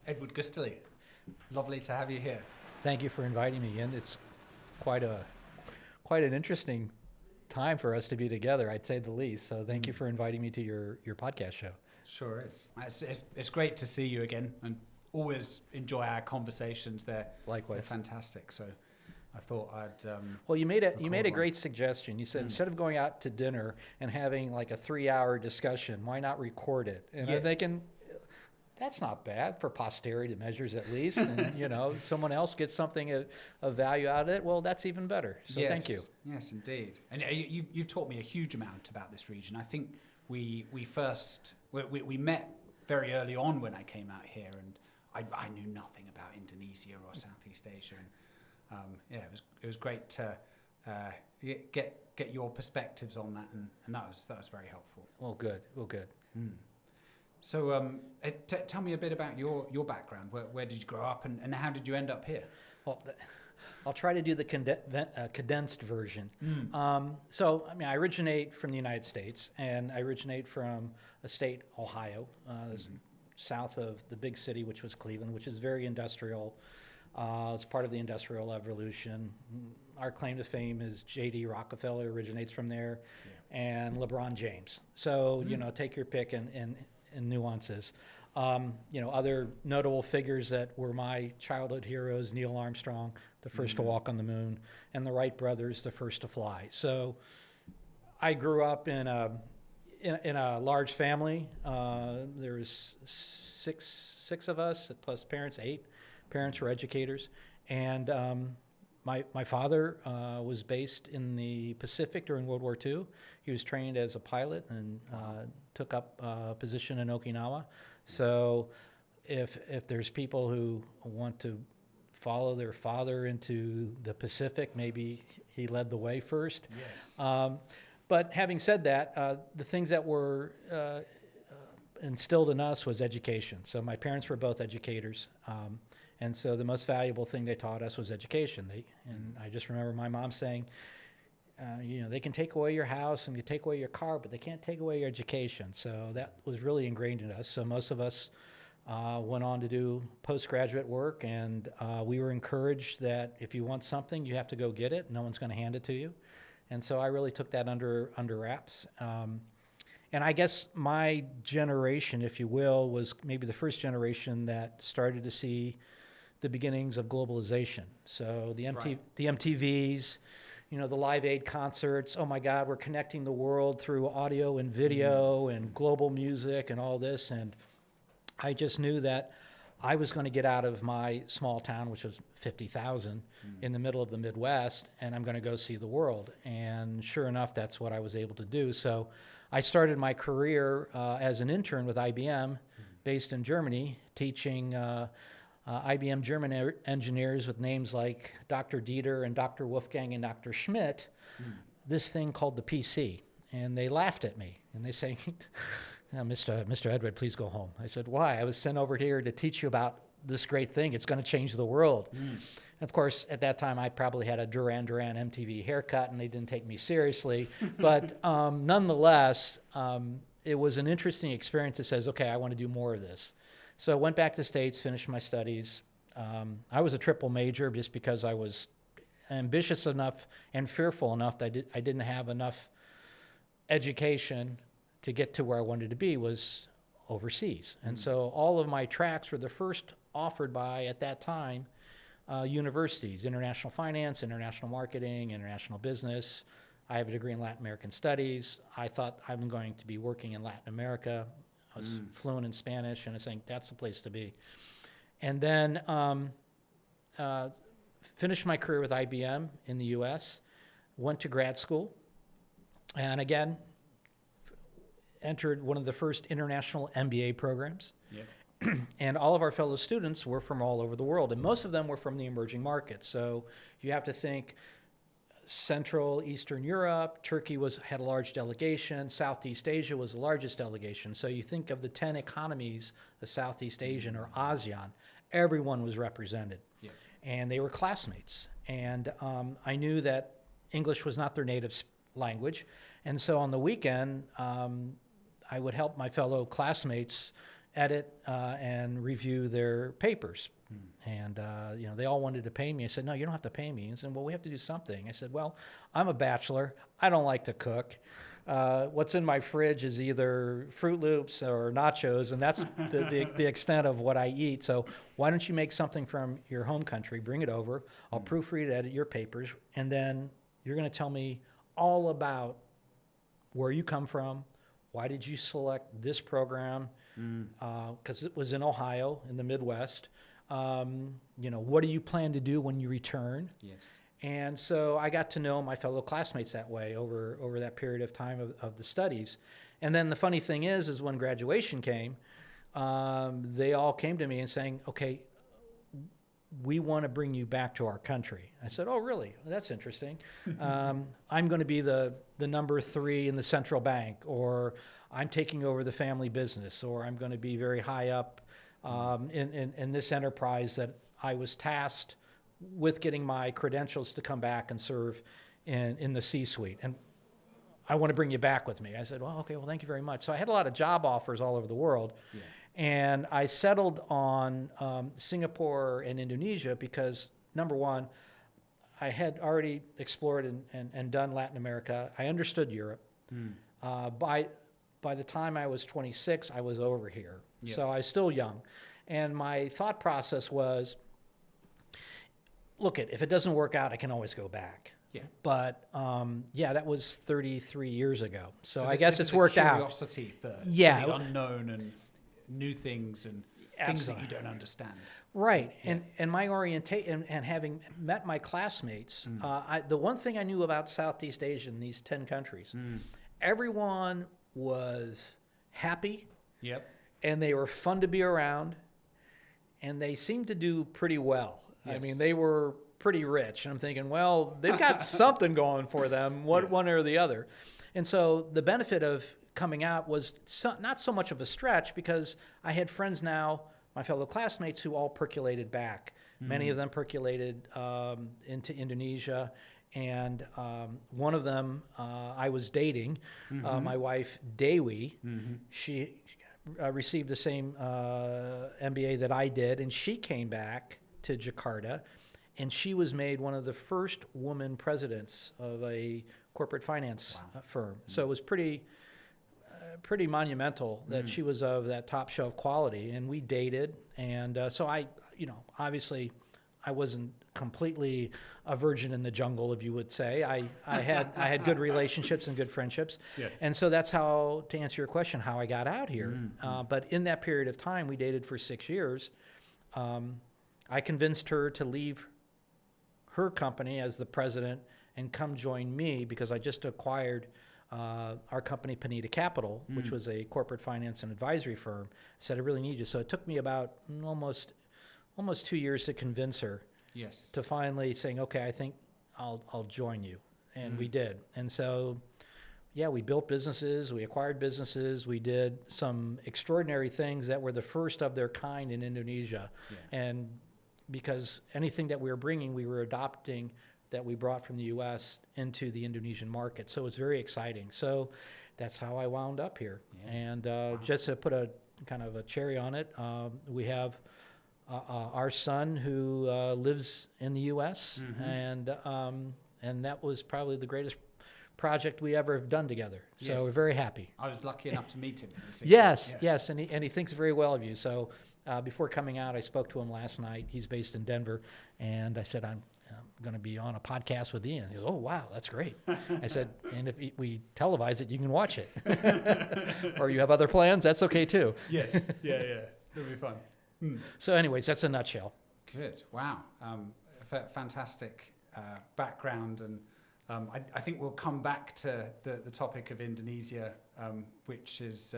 Edward Gustely, lovely to have you here. Thank you for inviting me in. It's quite a quite an interesting time for us to be together, I'd say the least. So thank you for inviting me to your podcast show. Sure is. It's great to see you again, and always enjoy our conversations. They're Likewise. fantastic. So I thought I'd. Well, you made a record one. great suggestion. You said instead of going out to dinner and having like a 3-hour discussion, why not record it? And Yeah. I'm thinking that's not bad for posterity measures at least. And someone else gets something of value out of it. Well, that's even better. So thank you. Yes, indeed. And you've taught me a huge amount about this region. I think we met very early on when I came out here, and I knew nothing about Indonesia or Southeast Asia. And it was great to get your perspectives on that, and that was very helpful. Well, good. So tell me a bit about your background. Where did you grow up, and how did you end up here? Well, I'll try to do the condensed version. So, I originate from the United States, and I originate from a state, Ohio, south of the big city, which was Cleveland, which is very industrial. It's part of the Industrial Revolution. Our claim to fame is J.D. Rockefeller originates from there, and LeBron James. So, take your pick in nuances. Other notable figures that were my childhood heroes: Neil Armstrong, the first to walk on the moon, and the Wright brothers, the first to fly. So I grew up in a large family. There was six of us, plus parents, 8. Parents were educators, and my father was based in the Pacific during World War II. He was trained as a pilot and took up a position in Okinawa. So if there's people who want to follow their father into the Pacific, maybe he led the way first. Yes. But having said that, the things that were instilled in us was education. So my parents were both educators. And so the most valuable thing they taught us was education. And I just remember my mom saying, they can take away your house and you take away your car, but they can't take away your education. So that was really ingrained in us. So most of us went on to do postgraduate work, and we were encouraged that if you want something, you have to go get it. No one's going to hand it to you. And so I really took that under wraps. And I guess my generation, if you will, was maybe the first generation that started to see the beginnings of globalization. So the MTVs, the Live Aid concerts. Oh my God, we're connecting the world through audio and video and global music and all this. And I just knew that I was going to get out of my small town, which was 50,000 in the middle of the Midwest, and I'm going to go see the world. And sure enough, that's what I was able to do. So I started my career as an intern with IBM, based in Germany, teaching IBM German engineers with names like Dr. Dieter and Dr. Wolfgang and Dr. Schmidt, this thing called the PC. And they laughed at me, and they say, Mr. Edward, please go home. I said, why? I was sent over here to teach you about this great thing. It's going to change the world. Of course, at that time, I probably had a Duran Duran MTV haircut, and they didn't take me seriously. But nonetheless, it was an interesting experience that says, okay, I want to do more of this. So I went back to the States, finished my studies. I was a triple major just because I was ambitious enough and fearful enough that I didn't have enough education to get to where I wanted to be was overseas. And so all of my tracks were the first offered by, at that time, universities: international finance, international marketing, international business. I have a degree in Latin American studies. I thought I'm going to be working in Latin America. I was fluent in Spanish, and I was saying that's the place to be. And then finished my career with IBM in the U.S., went to grad school, and again, entered one of the first international MBA programs. Yep. And all of our fellow students were from all over the world, and most of them were from the emerging markets. So you have to think Central Eastern Europe. Turkey had a large delegation. Southeast Asia was the largest delegation. So you think of the 10 economies of Southeast Asian or ASEAN, everyone was represented. Yeah. And they were classmates. And I knew that English was not their native language. And so on the weekend, I would help my fellow classmates edit and review their papers. And, they all wanted to pay me. I said, no, you don't have to pay me. And said, well, we have to do something. I said, well, I'm a bachelor. I don't like to cook. What's in my fridge is either Fruit Loops or nachos, and that's the extent of what I eat. So why don't you make something from your home country, bring it over, I'll proofread, edit your papers, and then you're going to tell me all about where you come from, why did you select this program, because it was in Ohio, in the Midwest. What do you plan to do when you return? Yes. And so I got to know my fellow classmates that way over that period of time of the studies. And then the funny thing is when graduation came, they all came to me and saying, okay, we want to bring you back to our country. I said, oh, really? Well, that's interesting. I'm going to be the number 3 in the central bank, or I'm taking over the family business, or I'm going to be very high up in this enterprise that I was tasked with getting my credentials to come back and serve in the C-suite. And I want to bring you back with me. I said, well, okay, well, thank you very much. So I had a lot of job offers all over the world. Yeah. And I settled on Singapore and Indonesia because, number one, I had already explored and done Latin America. I understood Europe. By the time I was 26, I was over here. Yeah. So I was still young. And my thought process was, look, if it doesn't work out, I can always go back. Yeah. But, that was 33 years ago. So I guess it's worked out. Curiosity for the unknown and new things and things that you don't understand. Right. Yeah. And my orientation, and having met my classmates, the one thing I knew about Southeast Asia in these 10 countries, everyone was happy. Yep. And they were fun to be around. And they seemed to do pretty well. Yes. I mean, they were pretty rich. And I'm thinking, well, they've got something going for them, one or the other. And so the benefit of coming out was not so much of a stretch, because I had friends now, my fellow classmates, who all percolated back. Many of them percolated into Indonesia. And one of them I was dating, my wife, Dewi. She received the same MBA that I did, and she came back to Jakarta, and she was made one of the first woman presidents of a corporate finance firm. So it was pretty monumental that she was of that top shelf quality, and we dated. And so I, obviously I wasn't completely a virgin in the jungle, if you would say. I had good relationships and good friendships. Yes. And so that's how, to answer your question, how I got out here. But in that period of time, we dated for 6 years. I convinced her to leave her company as the president and come join me, because I just acquired our company, Panetta Capital, which was a corporate finance and advisory firm. I said, I really need you. So it took me about almost 2 years to convince her. Yes. To finally saying, okay, I think I'll join you. And we did. And so, we built businesses, we acquired businesses, we did some extraordinary things that were the first of their kind in Indonesia. Yeah. And because anything that we were bringing, we were adopting, that we brought from the U.S. into the Indonesian market. So it's very exciting. So that's how I wound up here. Yeah. And just to put a kind of a cherry on it, we have our son who lives in the U.S. And that was probably the greatest project we ever have done together. So we're very happy. I was lucky enough to meet him. Yes, and he thinks very well of you. So before coming out, I spoke to him last night. He's based in Denver, and I said, I'm going to be on a podcast with Ian. He goes, oh, wow, that's great. I said, and if we televise it, you can watch it. Or you have other plans, that's okay too. Yes, it'll be fun. So anyways, that's a nutshell. Good. Wow. Fantastic background. And I think we'll come back to the topic of Indonesia, which is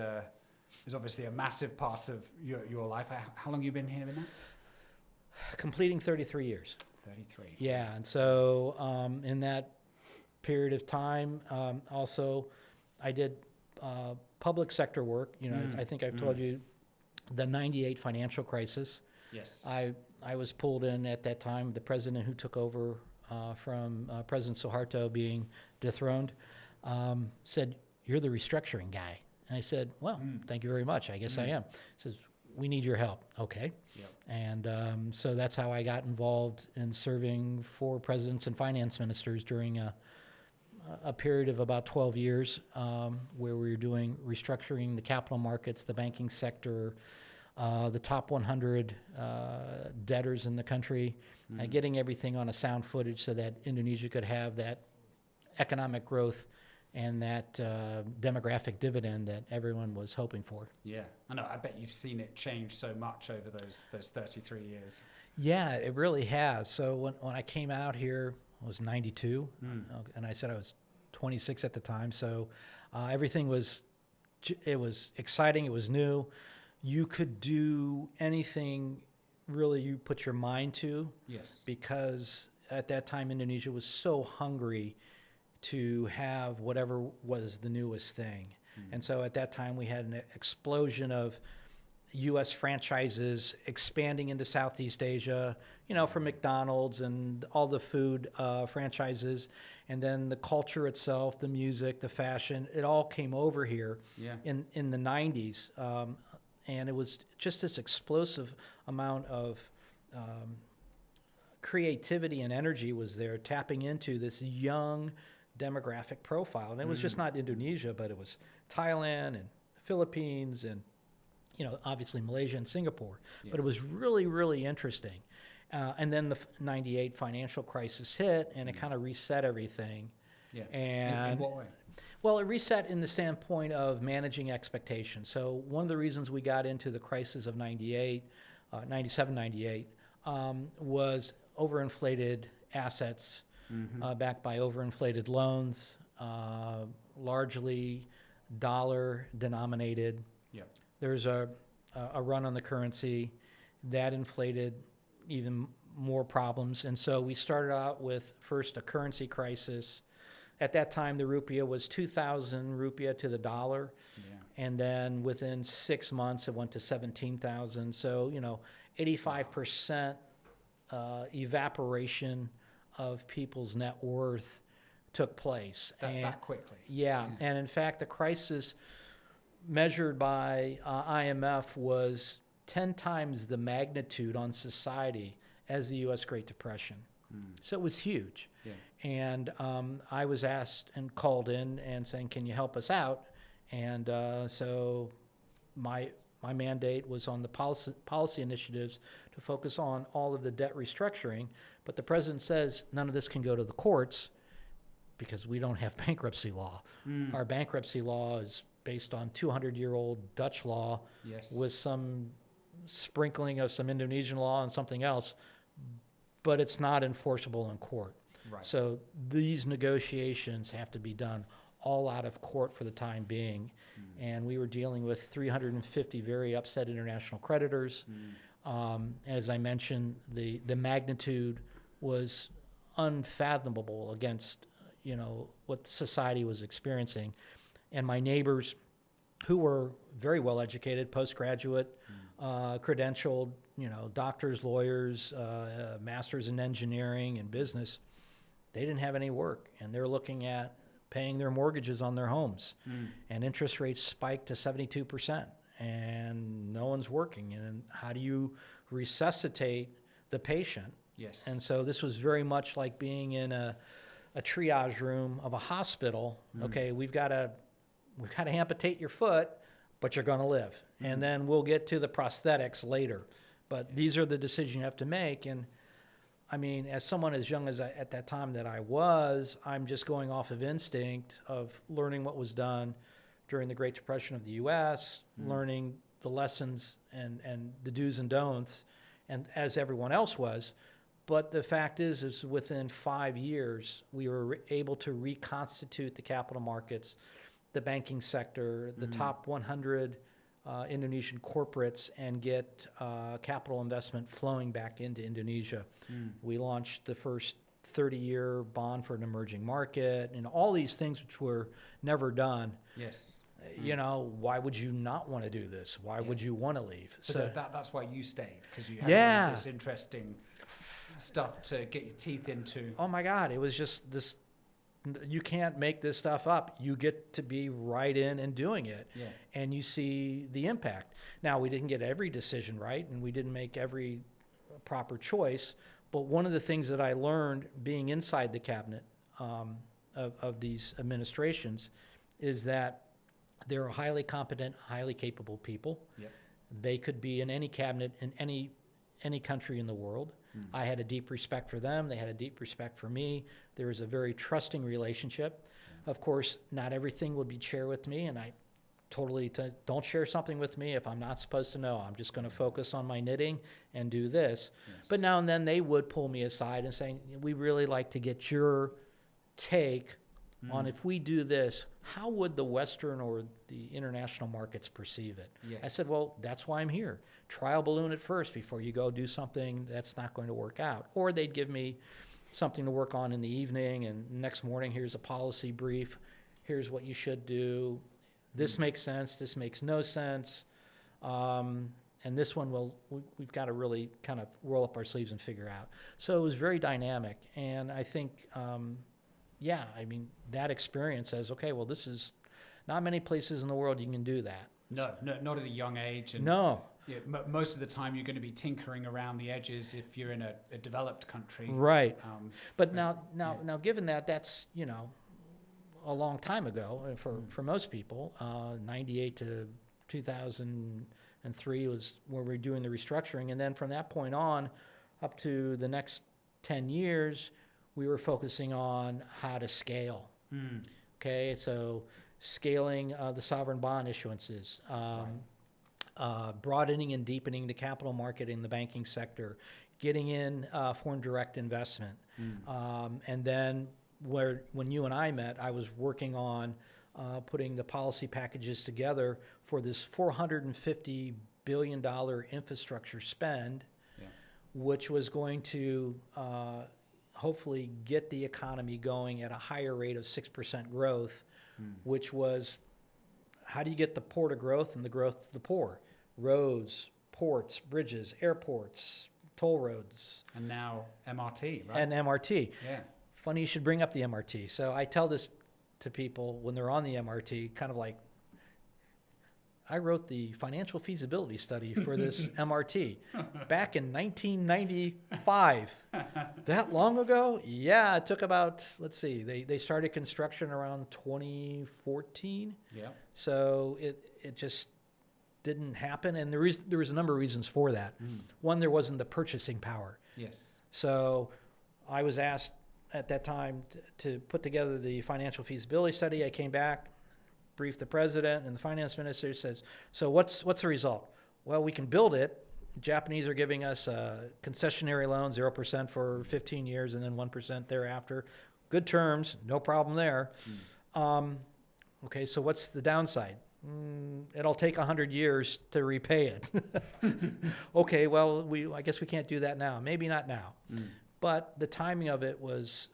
obviously a massive part of your life. How long have you been here now? Completing 33 years. 33. Yeah. And so in that period of time, also I did public sector work. I think I've told you, the 98 financial crisis. Yes. I was pulled in at that time. The president who took over from President Suharto being dethroned said, you're the restructuring guy. And I said, well, thank you very much. I guess I am. He says, we need your help. Okay. Yep. And so that's how I got involved in serving 4 presidents and finance ministers during a period of about 12 years, where we were doing restructuring the capital markets, the banking sector, the top 100 debtors in the country, getting everything on a sound footage so that Indonesia could have that economic growth and that demographic dividend that everyone was hoping for. Yeah, I know. I bet you've seen it change so much over those 33 years. Yeah, it really has. So when I came out here, I was 92, and I said I was 26 at the time. So everything was exciting. It was new. You could do anything really you put your mind to. Yes. Because at that time, Indonesia was so hungry to have whatever was the newest thing. And so at that time, we had an explosion of U.S. franchises expanding into Southeast Asia, from McDonald's and all the food franchises. And then the culture itself, the music, the fashion, it all came over here in the 90s. And it was just this explosive amount of creativity and energy was there, tapping into this young demographic profile. And it was just not Indonesia, but it was Thailand and the Philippines and, obviously Malaysia and Singapore. Yes. But it was really, really interesting. And then the 98 financial crisis hit, and it kind of reset everything. Yeah. And in what way? Well, it reset in the standpoint of managing expectations. So one of the reasons we got into the crisis of 97, 98, was overinflated assets, backed by overinflated loans, largely dollar denominated. Yep. There's a run on the currency that inflated even more problems. And so we started out with first a currency crisis. At that time, the rupiah was 2,000 rupiah to the dollar. Yeah. And then within 6 months, it went to 17,000. So, 85% evaporation of people's net worth took place. That quickly. Yeah. And in fact, the crisis measured by IMF was 10 times the magnitude on society as the U.S. Great Depression. So it was huge. Yeah. And I was asked and called in and saying, can you help us out? And so my mandate was on the policy initiatives to focus on all of the debt restructuring. But the president says none of this can go to the courts because we don't have bankruptcy law. Our bankruptcy law is based on 200-year-old Dutch law with some sprinkling of some Indonesian law and something else, but it's not enforceable in court. Right. So these negotiations have to be done all out of court for the time being. And we were dealing with 350 very upset international creditors. As I mentioned, the magnitude was unfathomable against, what society was experiencing. And my neighbors, who were very well educated, postgraduate, credentialed, doctors, lawyers, masters in engineering and business, they didn't have any work, and they're looking at paying their mortgages on their homes, and interest rates spiked to 72%, and no one's working. And how do you resuscitate the patient? Yes. And so this was very much like being in a triage room of a hospital. Okay, we've got to amputate your foot, but you're going to live, and then we'll get to the prosthetics later. But these are the decisions you have to make. And I mean, as someone as young as at that time that I was, I'm just going off of instinct of learning what was done during the Great Depression of the U.S., learning the lessons and the do's and don'ts, and as everyone else was. But the fact is within 5 years, we were able to reconstitute the capital markets, the banking sector, the top 100 Indonesian corporates, and get capital investment flowing back into Indonesia. We launched the first 30-year bond for an emerging market, and all these things which were never done. Yes. Why would you not want to do this? Why would you want to leave? So that's why you stayed, because you had all this interesting stuff to get your teeth into. Oh my God, it was just this You can't make this stuff up. You get to be right in and doing it. Yeah. And you see the impact. Now, we didn't get every decision right, and we didn't make every proper choice. But one of the things that I learned being inside the cabinet of these administrations is that they're highly competent, highly capable people. Yep. They could be in any cabinet in any country in the world. I had a deep respect for them. They had a deep respect for me. There was a very trusting relationship. Of course, not everything would be shared with me, and I totally don't share something with me if I'm not supposed to know. I'm just going to focus on my knitting and do this. Yes. But now and then they would pull me aside and say, we really like to get your take on if we do this, how would the Western or the international markets perceive it? Yes. I said, well, that's why I'm here. Trial balloon it first before you go do something that's not going to work out. Or they'd give me something to work on in the evening, and next morning, here's a policy brief. Here's what you should do. This makes sense. This makes no sense. And this one, we've got to really kind of roll up our sleeves and figure out. So it was very dynamic. And I think, that experience says, okay, well, this is not many places in the world you can do that. No, not at a young age. And No. yeah, most of the time you're going to be tinkering around the edges if you're in a developed country. Right. But yeah. now, given that that's, a long time ago for most people, 98 to 2003 was where we were doing the restructuring. And then from that point on up to the next 10 years, we were focusing on how to scale. Okay, so scaling the sovereign bond issuances, broadening and deepening the capital market in the banking sector, getting in foreign direct investment. And then when you and I met, I was working on putting the policy packages together for this $450 billion infrastructure spend, which was going to hopefully get the economy going at a higher rate of 6% growth, which was, how do you get the poor to growth and the growth to the poor? Roads, ports, bridges, airports, toll roads. And now MRT, right? And MRT. Yeah. Funny you should bring up the MRT. So I tell this to people when they're on the MRT, kind of like, I wrote the financial feasibility study for this MRT back in 1995. That long ago? Yeah, it took about, let's see, they started construction around 2014. Yeah. So it just didn't happen. And there was a number of reasons for that. One, there wasn't the purchasing power. Yes. So I was asked at that time to put together the financial feasibility study. I came back, briefed the president and the finance minister, says, so what's the result? Well, we can build it. The Japanese are giving us a concessionary loan, 0% for 15 years and then 1% thereafter. Good terms, no problem there. Okay, so what's the downside? It'll take 100 years to repay it. Okay, well, I guess we can't do that now. Maybe not now. But the timing of it was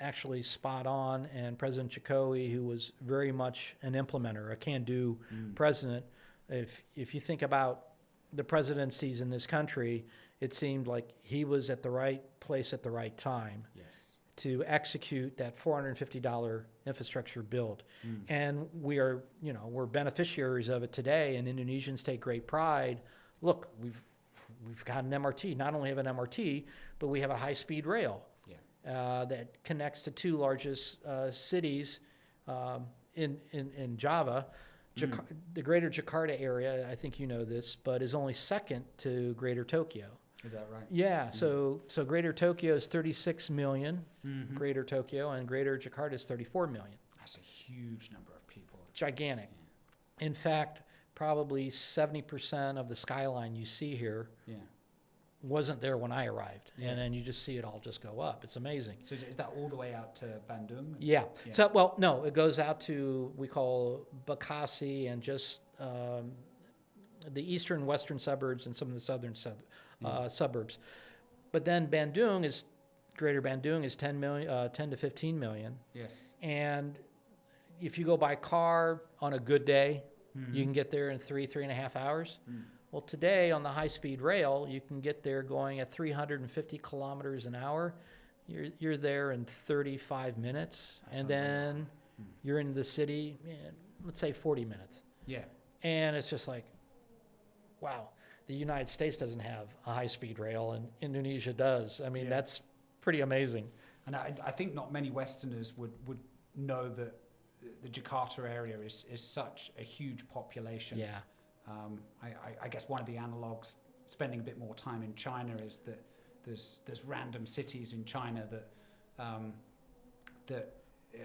actually spot on, and President Chikoe, who was very much an implementer, a can-do president, if you think about the presidencies in this country, it seemed like he was at the right place at the right time to execute that $450 infrastructure build. And we're beneficiaries of it today, and Indonesians take great pride. Look, we've got an MRT. Not only have an MRT, but we have a high-speed rail that connects the two largest cities in Java. The greater Jakarta area, I think you know this, but is only second to greater Tokyo. Is that right? Yeah, so greater Tokyo is 36 million, greater Tokyo, and greater Jakarta is 34 million. That's a huge number of people. Gigantic. In fact, probably 70% of the skyline you see here wasn't there when I arrived. And then you just see it all just go up. It's amazing. So is that all the way out to Bandung? Yeah. So, well, no, it goes out to, we call Bekasi and just the eastern western suburbs and some of the southern suburbs. But then greater Bandung is 10 to 15 million. Yes. And if you go by car on a good day, you can get there in 3.5 hours. Well, today on the high-speed rail, you can get there going at 350 kilometers an hour you're there in 35 minutes, That's and not very then long. you're in the city, let's say 40 minutes. Yeah. And it's just like, wow, the United States doesn't have a high-speed rail, and Indonesia does. I mean, Yeah. that's pretty amazing. And I think not many Westerners would know that the Jakarta area is such a huge population. Yeah. I guess one of the analogs, spending a bit more time in China, is that there's random cities in China that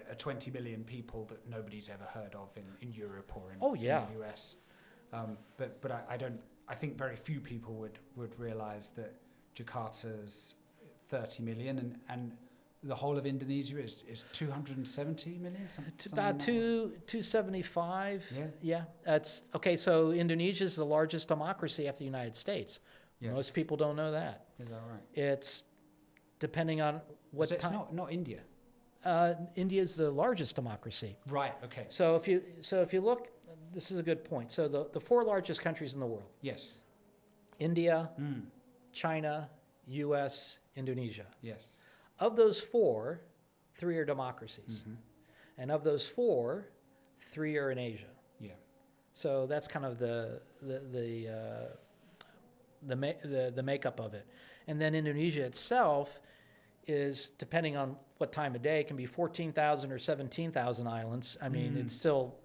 are 20 million people that nobody's ever heard of in Europe or in the US. But I think very few people would realize that Jakarta's 30 million and the whole of Indonesia is 270 million? It's about 275. Yeah. Yeah. That's okay. So Indonesia is the largest democracy after the United States. Yes. Most people don't know that. Is that right? It's depending on what So it's time. not India. India is the largest democracy. Right, okay. So if you look, this is a good point. So the four largest countries in the world: Yes. India, China, U.S., Indonesia. Yes. Of those four, 3 are democracies, and of those 4, 3 are in Asia. Yeah. So that's kind of the makeup of it. And then Indonesia itself is, depending on what time of day, it can be 14,000 or 17,000 islands. I mean, it's still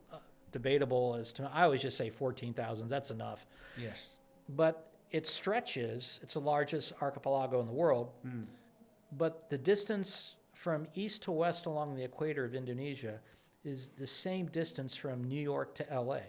debatable as to. I always just say 14,000. That's enough. Yes. But it stretches. It's the largest archipelago in the world. But the distance from east to west along the equator of Indonesia is the same distance from New York to LA.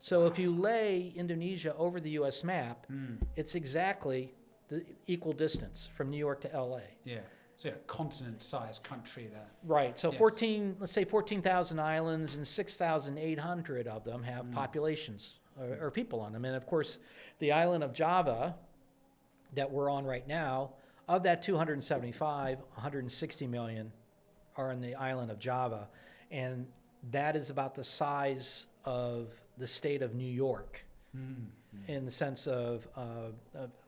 So if you lay Indonesia over the U.S. map, it's exactly the equal distance from New York to LA. Yeah. So a continent-sized country there. Right. So Yes. let's say 14,000 islands, and 6,800 of them have populations or people on them. And of course, the island of Java that we're on right now, of that 275, 160 million are in the island of Java. And that is about the size of the state of New York in the sense of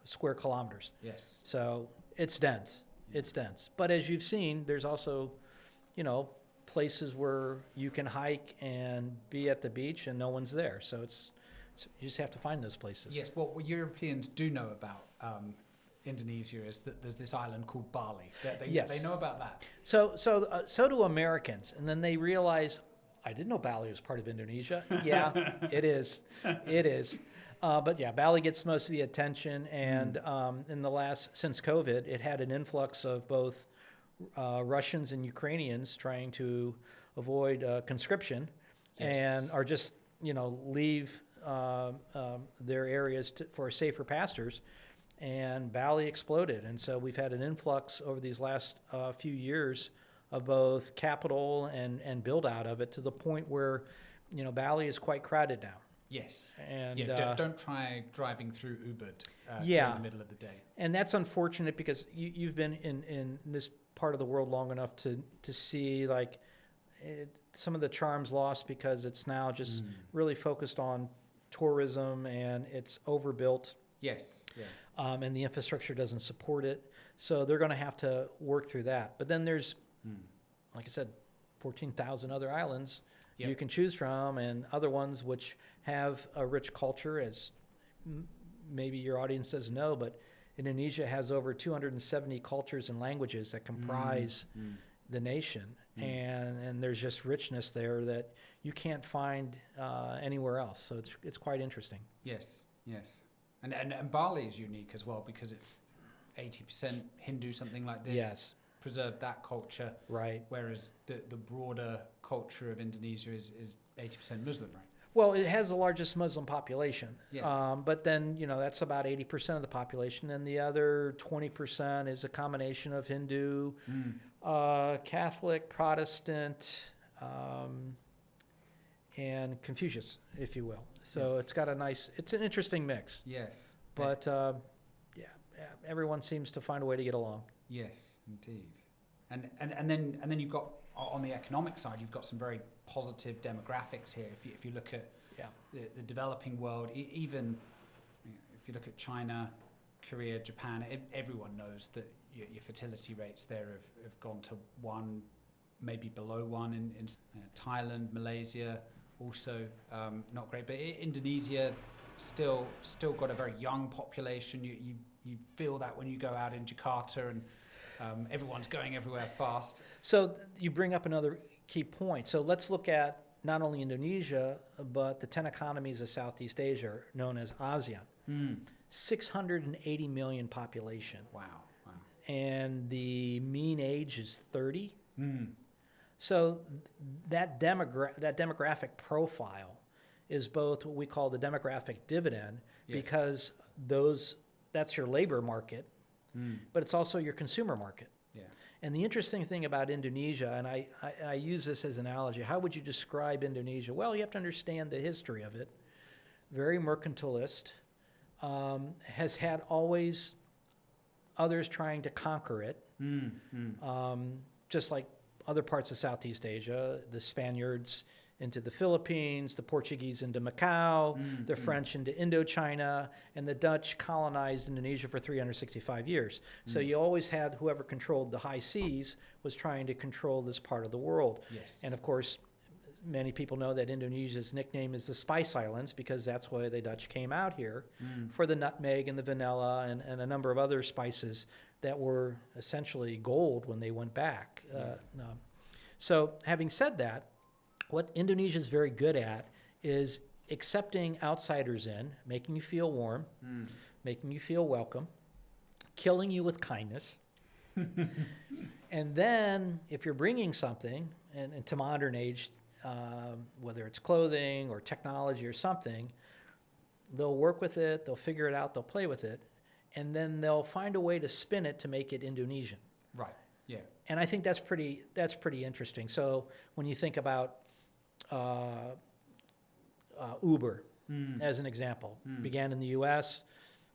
square kilometers. Yes. So it's dense. It's dense. But as you've seen, there's also, places where you can hike and be at the beach and no one's there. So you just have to find those places. Yes. What Europeans do know about Indonesia is that there's this island called Bali. They know about that. So do Americans. And then they realize, I didn't know Bali was part of Indonesia. Yeah, it is. It is. But yeah, Bali gets most of the attention. And since COVID, it had an influx of both Russians and Ukrainians trying to avoid conscription and are just, leave their areas for safer pastures. And Bali exploded. And so we've had an influx over these last few years of both capital and build out of it, to the point where, Bali is quite crowded now. Yes. And don't try driving through Ubud during the middle of the day. And that's unfortunate, because you've been in this part of the world long enough to see some of the charms lost, because it's now just really focused on tourism, and it's overbuilt. Yes. Yeah. And the infrastructure doesn't support it. So they're going to have to work through that. But then there's, like I said, 14,000 other islands you can choose from, and other ones which have a rich culture, as maybe your audience doesn't know, but Indonesia has over 270 cultures and languages that comprise the nation. And there's just richness there that you can't find anywhere else. So it's quite interesting. Yes. Yes. And Bali is unique as well, because it's 80% Hindu, something like this. Yes. Preserved that culture. Right. Whereas the broader culture of Indonesia is 80% Muslim, right? Well, it has the largest Muslim population. Yes. But then, that's about 80% of the population. And the other 20% is a combination of Hindu, Catholic, Protestant, and Confucius, if you will. So it's got it's an interesting mix. Yes. But everyone seems to find a way to get along. Yes, indeed. And then you've got, on the economic side, you've got some very positive demographics here. If you look at the developing world, even if you look at China, Korea, Japan, everyone knows that your fertility rates there have gone to 1, maybe below 1 in Thailand, Malaysia, also not great. But Indonesia still got a very young population. You feel that when you go out in Jakarta, and everyone's going everywhere fast. So you bring up another key point. So let's look at not only Indonesia, but the 10 economies of Southeast Asia, known as ASEAN. 680 million population. Wow. And the mean age is 30. So that demographic profile is both what we call the demographic dividend, because that's your labor market, but it's also your consumer market. Yeah. And the interesting thing about Indonesia, and I use this as an analogy, how would you describe Indonesia? Well, you have to understand the history of it. Very mercantilist, has had always others trying to conquer it, just like other parts of Southeast Asia, the Spaniards into the Philippines, the Portuguese into Macau, the French into Indochina, and the Dutch colonized Indonesia for 365 years. So you always had whoever controlled the high seas was trying to control this part of the world. Yes. And of course, many people know that Indonesia's nickname is the Spice Islands, because that's why the Dutch came out here for the nutmeg and the vanilla and a number of other spices that were essentially gold when they went back. So having said that, what Indonesia is very good at is accepting outsiders in, making you feel warm, making you feel welcome, killing you with kindness. And then if you're bringing something, and to modern age, whether it's clothing or technology or something, they'll work with it, they'll figure it out, they'll play with it, and then they'll find a way to spin it to make it Indonesian. Right. Yeah. And I think that's pretty interesting. So when you think about Uber, as an example, began in the U.S.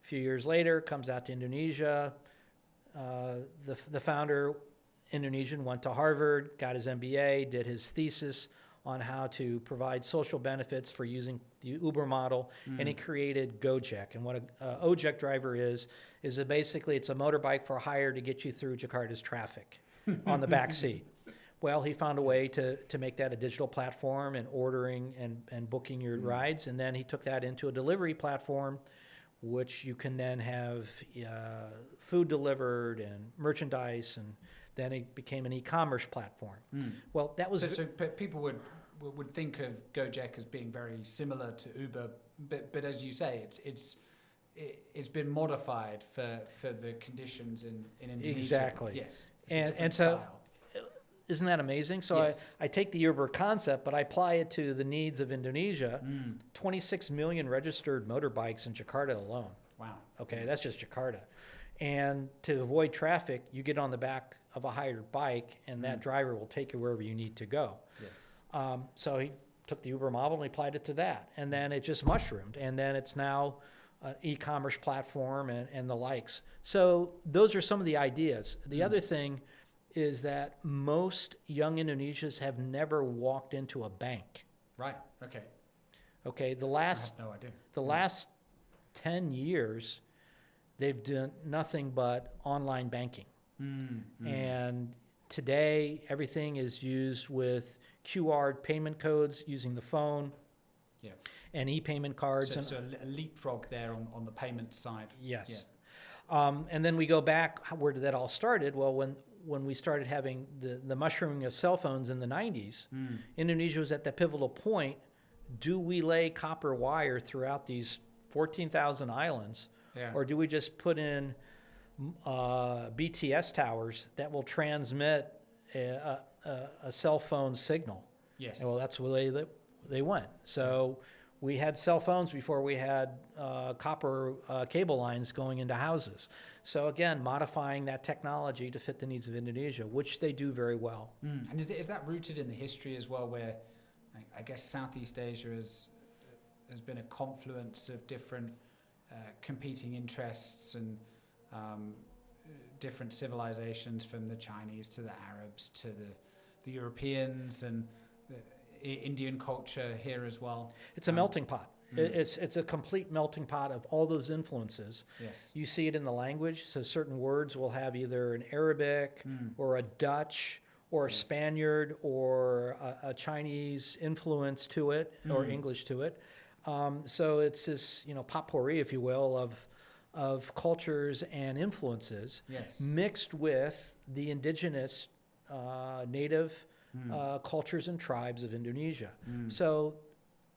A few years later, comes out to Indonesia. The founder, Indonesian, went to Harvard, got his MBA, did his thesis on how to provide social benefits for using the Uber model, and he created Gojek. And what an Ojek driver is that basically it's a motorbike for hire to get you through Jakarta's traffic on the back seat. Well, he found a way to make that a digital platform and ordering and booking your rides, and then he took that into a delivery platform, which you can then have food delivered and merchandise, and then it became an e-commerce platform. Well, that was... So people would think of Gojek as being very similar to Uber, but as you say, it's been modified for the conditions in Indonesia. Exactly. Yes. And so, isn't that amazing? So yes. I take the Uber concept, but I apply it to the needs of Indonesia. 26 million registered motorbikes in Jakarta alone. Wow. Okay, that's just Jakarta. And to avoid traffic, you get on the back of a hired bike, and that driver will take you wherever you need to go. Yes. So he took the Uber model and he applied it to that. And then it just mushroomed. And then it's now an e-commerce platform and the likes. So those are some of the ideas. The other thing is that most young Indonesians have never walked into a bank. Right. Okay. Okay. I have no idea. The last 10 years, they've done nothing but online banking. And today, everything is used with QR payment codes using the phone. Yeah. And e-payment cards. So a leapfrog there on the payment side. Yes. Yeah. And then we go back, where did that all started? Well, when we started having the mushrooming of cell phones in the 90s, Indonesia was at that pivotal point. Do we lay copper wire throughout these 14,000 islands? Yeah. Or do we just put in BTS towers that will transmit a cell phone signal? Yes. And well, that's where they went. So we had cell phones before we had copper cable lines going into houses. So again, modifying that technology to fit the needs of Indonesia, which they do very well. And is that rooted in the history as well, where I guess Southeast Asia has been a confluence of different competing interests and different civilizations, from the Chinese to the Arabs to the Europeans, and Indian culture here as well. It's a melting pot. It's a complete melting pot of all those influences. Yes. You see it in the language, so certain words will have either an Arabic or a Dutch or a Yes. Spaniard or a Chinese influence to it or English to it. So it's this, potpourri, if you will, of cultures and influences Yes. mixed with the indigenous native cultures and tribes of Indonesia. So,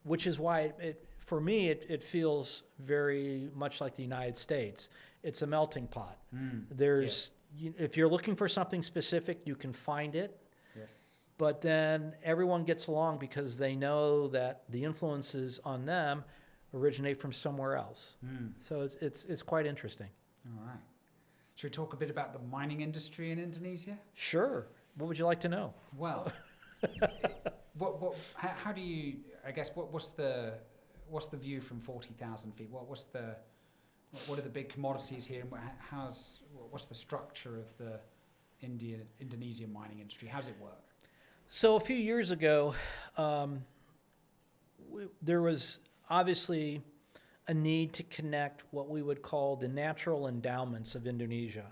which is why for me, it feels very much like the United States. It's a melting pot. There's, if you're looking for something specific, you can find it. Yes. But then everyone gets along because they know that the influences on them originate from somewhere else. So it's quite interesting. All right. Should we talk a bit about the mining industry in Indonesia? Sure. What would you like to know? Well, how do you? I guess what's the view from 40,000 feet? What are the big commodities here, and what's the structure of the Indonesian mining industry? How does it work? So a few years ago, there was obviously a need to connect what we would call the natural endowments of Indonesia,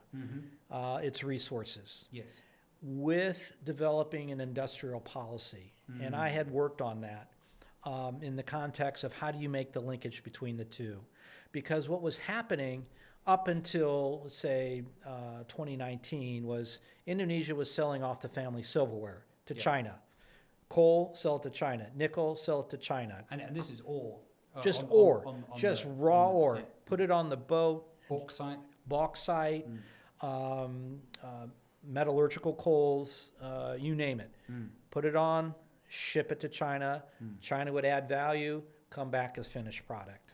its resources, Yes. with developing an industrial policy. And I had worked on that in the context of how do you make the linkage between the two. Because what was happening up until, let's say, 2019 was Indonesia was selling off the family silverware to China. Coal, sell it to China. Nickel, sell it to China. And this is ore. Just on ore, the- just raw ore. yeah. Put it on the boat, Bauxite. bauxite, metallurgical coals, you name it. Put it on, ship it to China. China would add value, come back as finished product.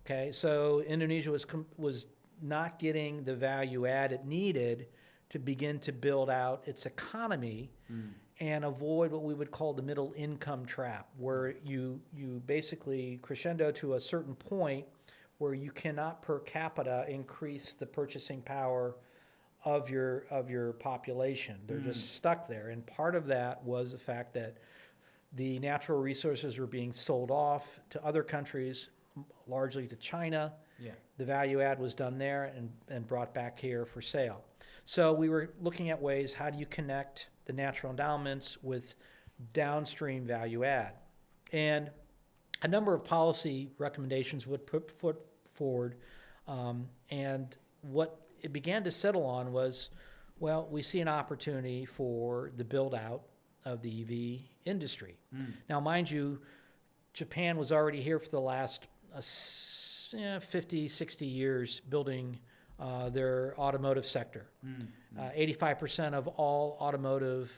Okay, so Indonesia was not getting the value add it needed to begin to build out its economy and avoid what we would call the middle income trap, where you basically crescendo to a certain point where you cannot per capita increase the purchasing power of your population. They're just stuck there. And part of that was the fact that the natural resources were being sold off to other countries, largely to China. Yeah. The value add was done there and brought back here for sale. So we were looking at ways, how do you connect the natural endowments with downstream value add? And a number of policy recommendations would put forward, and what it began to settle on was, well, we see an opportunity for the build out of the EV industry. Now, mind you, Japan was already here for the last 50, 60 years building their automotive sector. 85% of all automotive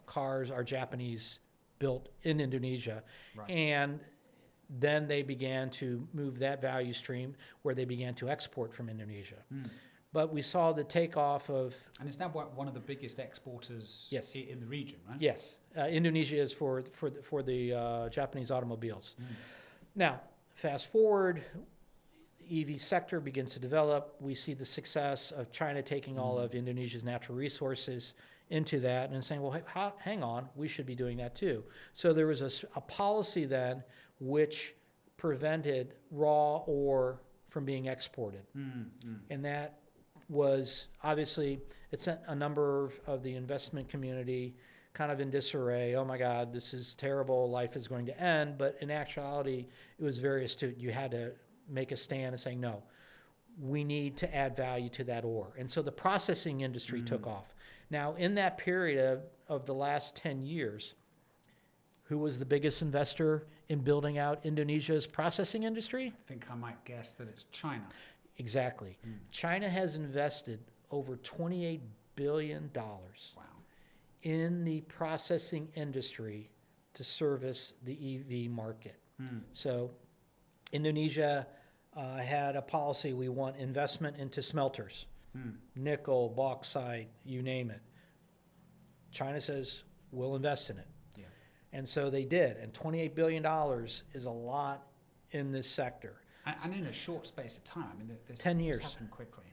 cars are Japanese built in Indonesia. Right. And then they began to move that value stream where they began to export from Indonesia. But we saw the takeoff of... And it's now one of the biggest exporters Yes. in the region, right? Yes, Indonesia is for the Japanese automobiles. Now, fast forward, the EV sector begins to develop. We see the success of China taking all of Indonesia's natural resources into that and saying, well, hang on, we should be doing that too. So there was a policy then which prevented raw ore from being exported. And that was obviously, it sent a number of the investment community kind of in disarray. Oh my God, this is terrible. Life is going to end. But in actuality, it was very astute. You had to make a stand and say, no, we need to add value to that ore. And so the processing industry took off. Now, in that period of the last 10 years, who was the biggest investor in building out Indonesia's processing industry? I think I might guess that it's China. Exactly. China has invested over $28 billion Wow. in the processing industry to service the EV market. So Indonesia had a policy, we want investment into smelters, nickel, bauxite, you name it. China says, we'll invest in it. Yeah. And so they did. And $28 billion is a lot in this sector. And in a short space of time. I mean, 10 years. This happened quickly.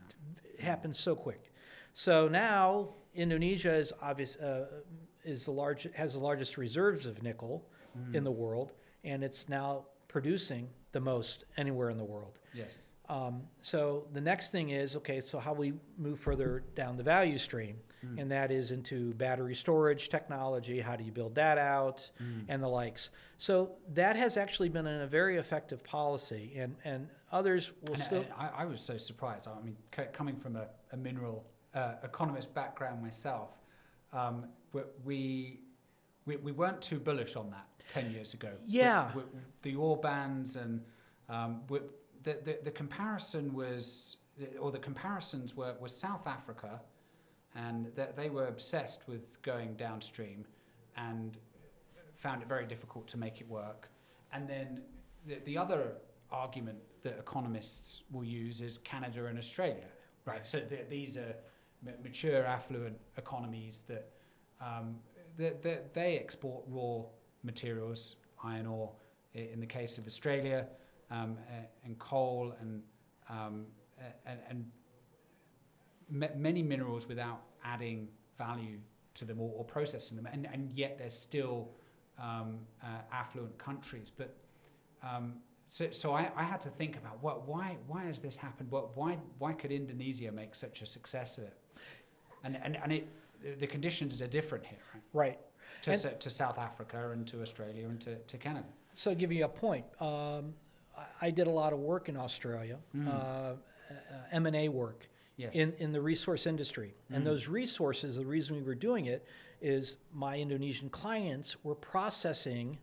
It happened so quick. So now Indonesia is has the largest reserves of nickel in the world, and it's now producing the most anywhere in the world. Yes. So the next thing is, okay, so how we move further down the value stream, and that is into battery storage technology, how do you build that out, and the likes. So that has actually been a very effective policy, and others will still... I was so surprised. I mean, coming from a mineral economist background myself, we weren't too bullish on that 10 years ago. Yeah. The ore bans and the comparison was, or the comparisons were South Africa, and they were obsessed with going downstream and found it very difficult to make it work. And then the other argument that economists will use is Canada and Australia, right? So these are mature, affluent economies that they export raw materials, iron ore, in the case of Australia, and coal, and many minerals without adding value to them or processing them, and yet they're still affluent countries. But so I had to think about why has this happened? Why could Indonesia make such a success of it? And the conditions are different here, right? Right. To South Africa and to Australia and to Canada. So to give you a point, I did a lot of work in Australia, M&A work. Yes. In the resource industry. And those resources, the reason we were doing it is my Indonesian clients were processing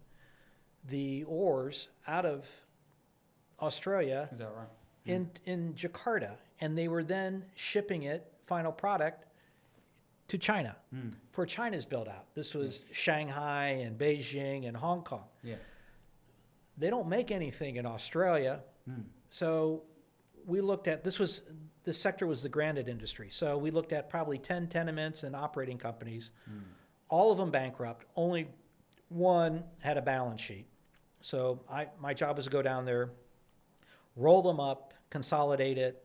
the ores out of Australia. Is that right? In Jakarta, and they were then shipping it, final product, to China for China's build out. This was Shanghai and Beijing and Hong Kong. Yeah. They don't make anything in Australia. So we looked at, this sector was the granite industry. So we looked at probably 10 tenements and operating companies, all of them bankrupt. Only one had a balance sheet. So my job was to go down there, roll them up, consolidate it.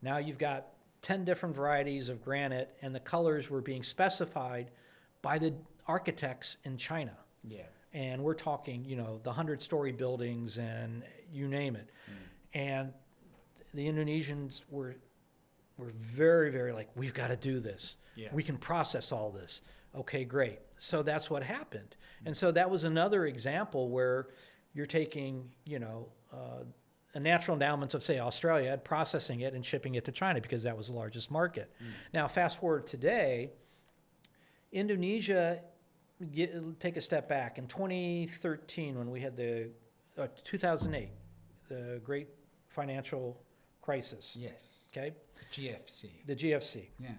Now you've got 10 different varieties of granite, and the colors were being specified by the architects in China. Yeah. And we're talking, the 100-story buildings and you name it. And the Indonesians were very, very like, we've got to do this. Yeah. We can process all this. Okay, great. So that's what happened. And so that was another example where you're taking, a natural endowments of, say, Australia, and processing it and shipping it to China because that was the largest market. Now, fast forward today, Indonesia, take a step back. In 2013, when we had 2008, the great financial crisis. Yes. Okay? GFC. The GFC. Yeah.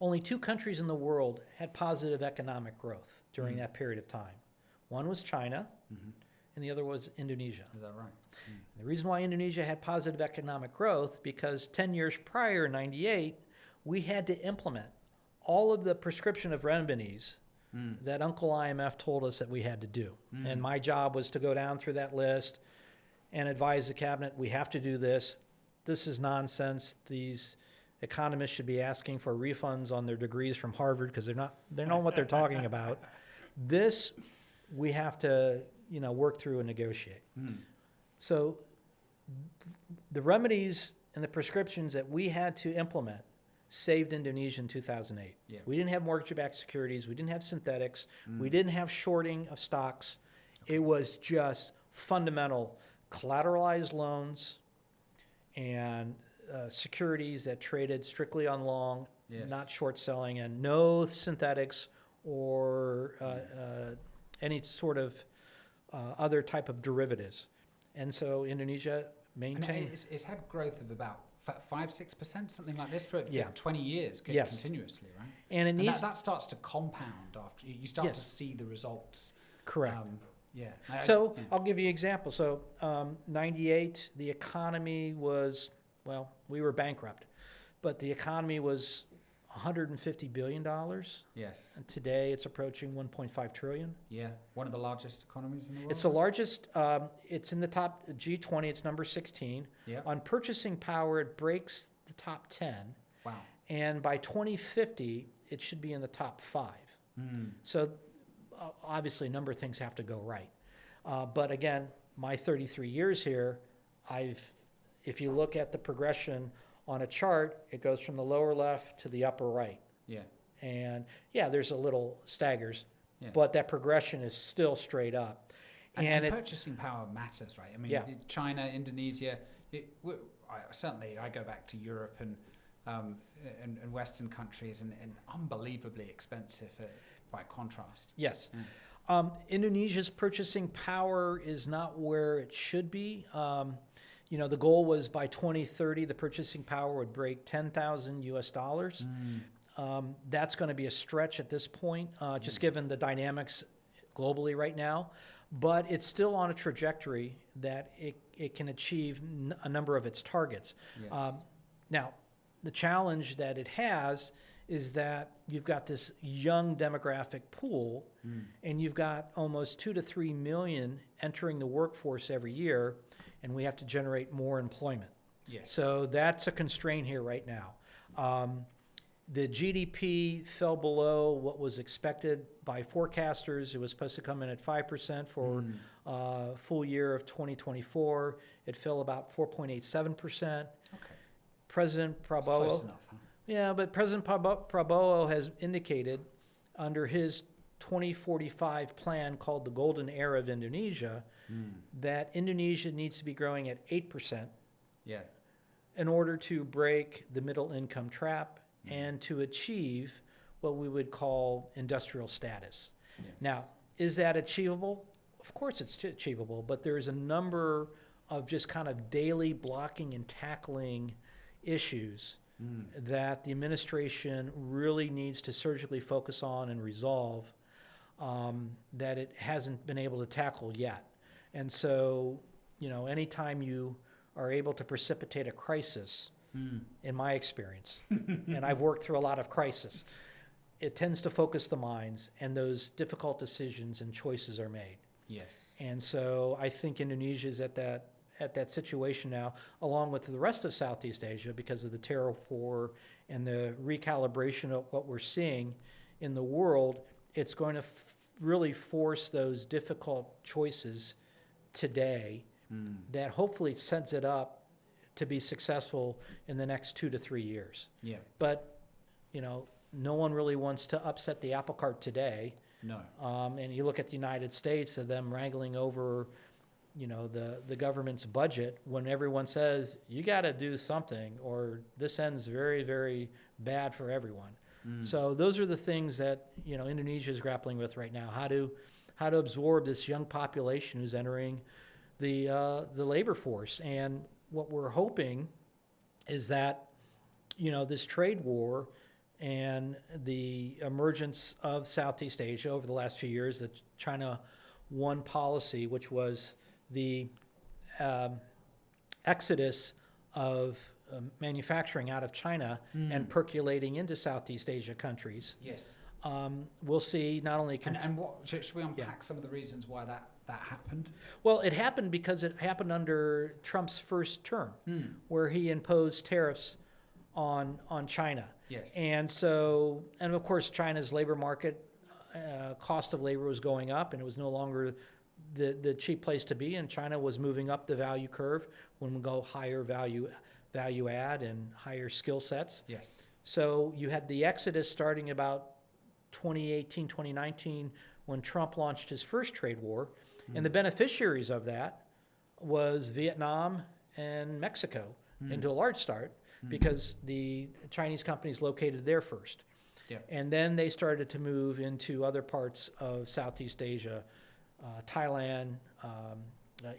Only two countries in the world had positive economic growth during that period of time. One was China, and the other was Indonesia. Is that right? The reason why Indonesia had positive economic growth, because 10 years prior, 98, we had to implement all of the prescription of remedies that Uncle IMF told us that we had to do. And my job was to go down through that list and advise the cabinet, we have to do this. This is nonsense. These economists should be asking for refunds on their degrees from Harvard because they know what they're talking about. This, we have to, work through and negotiate. So the remedies and the prescriptions that we had to implement saved Indonesia in 2008. Yeah. We didn't have mortgage-backed securities. We didn't have synthetics. We didn't have shorting of stocks. Okay. It was just fundamental collateralized loans and securities that traded strictly on long, not short selling, and no synthetics or any sort of other type of derivatives. And so Indonesia maintained... And it's had growth of about 5-6%, something like this, for 20 years continuously, right? And that starts to compound after you start to see the results. Correct. So I'll give you an example. So 98, the economy was, we were bankrupt, but the economy was $150 billion. Yes. And today it's approaching 1.5 trillion. Yeah, one of the largest economies in the world. It's the largest, it's in the top G20, it's number 16. Yeah. On purchasing power, it breaks the top 10. Wow. And by 2050, it should be in the top 5. So obviously a number of things have to go right. But again, my 33 years here, if you look at the progression on a chart, it goes from the lower left to the upper right. Yeah. And yeah, there's a little staggers, Yeah. but that progression is still straight up. And purchasing power matters, right? I mean, Yeah. China, Indonesia, certainly I go back to Europe and Western countries and unbelievably expensive by contrast. Yes. Mm. Indonesia's purchasing power is not where it should be. The goal was by 2030, the purchasing power would break 10,000 US dollars. That's going to be a stretch at this point, just given the dynamics globally right now. But it's still on a trajectory that it can achieve a number of its targets. Yes. Now, the challenge that it has is that you've got this young demographic pool, and you've got almost 2 to 3 million entering the workforce every year, and we have to generate more employment. Yes. So that's a constraint here right now. The GDP fell below what was expected by forecasters. It was supposed to come in at 5% for full year of 2024. It fell about 4.87%. Okay. President It's Prabowo. close enough, huh? Yeah, but President Prabowo has indicated under his 2045 plan called the Golden Era of Indonesia that Indonesia needs to be growing at 8% Yeah. in order to break the middle income trap and to achieve what we would call industrial status. Yes. Now, is that achievable? Of course it's achievable, but there's a number of just kind of daily blocking and tackling issues that the administration really needs to surgically focus on and resolve that it hasn't been able to tackle yet. And so, anytime you are able to precipitate a crisis, in my experience, and I've worked through a lot of crises, it tends to focus the minds, and those difficult decisions and choices are made. Yes. And so I think Indonesia is at that situation now, along with the rest of Southeast Asia, because of the tariff war and the recalibration of what we're seeing in the world. It's going to really force those difficult choices today that hopefully sets it up to be successful in the next 2 to 3 years. Yeah. But, no one really wants to upset the apple cart today. No. And you look at the United States and them wrangling over, the government's budget when everyone says, you got to do something or this ends very, very bad for everyone. So those are the things that, Indonesia is grappling with right now. How to absorb this young population who's entering the labor force. And what we're hoping is that, this trade war and the emergence of Southeast Asia over the last few years, the China One policy, which was the exodus of manufacturing out of China and percolating into Southeast Asia countries. Yes. We'll see not only... And what should we unpack some of the reasons why that happened? Well, it happened because it happened under Trump's first term, where he imposed tariffs on China. Yes. And so, and of course, China's labor market, cost of labor was going up, and it was no longer the cheap place to be, and China was moving up the value curve when we go higher value add and higher skill sets. Yes. So you had the exodus starting about 2018, 2019, when Trump launched his first trade war, and the beneficiaries of that was Vietnam and Mexico, and to a large start, because the Chinese companies located there first. Yeah. And then they started to move into other parts of Southeast Asia, Thailand,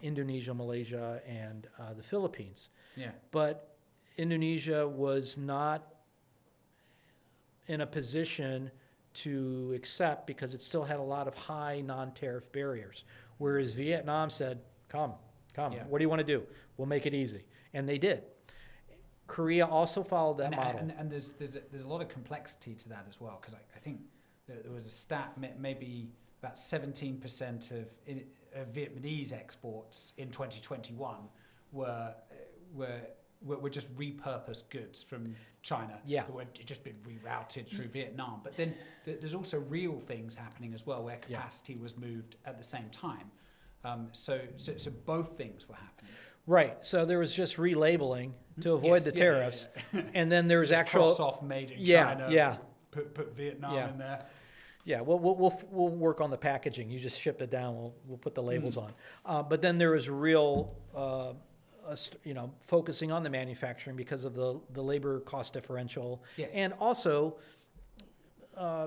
Indonesia, Malaysia, and the Philippines. Yeah. But Indonesia was not in a position to accept because it still had a lot of high non-tariff barriers. Whereas Vietnam said, come, Yeah. what do you want to do? We'll make it easy. And they did. Korea also followed that model. And there's a lot of complexity to that as well, because I think there was a stat, maybe about 17% of Vietnamese exports in 2021 were just repurposed goods from China that were just been rerouted through Vietnam. But then there's also real things happening as well, where capacity was moved at the same time. So both things were happening. Right. So there was just relabeling to avoid the tariffs, and then there was Just actual cross off made in Yeah, China. yeah. Put Vietnam Yeah. in there. Yeah, we'll work on the packaging. You just ship it down. We'll put the labels on. But then there was real, focusing on the manufacturing because of the labor cost differential, Yes. and also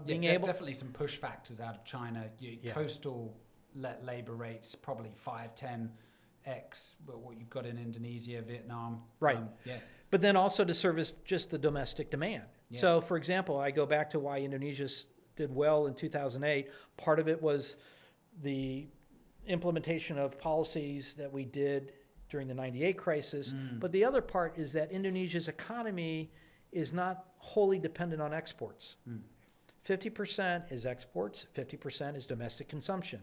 being able. Definitely some push factors out of China. Coastal labor rates probably 5-10x what you've got in Indonesia, Vietnam. Right. But then also to service just the domestic demand. Yeah. So, for example, I go back to why Indonesia did well in 2008. Part of it was the implementation of policies that we did during the 98 crisis. But the other part is that Indonesia's economy is not wholly dependent on exports. 50% is exports, 50% is domestic consumption.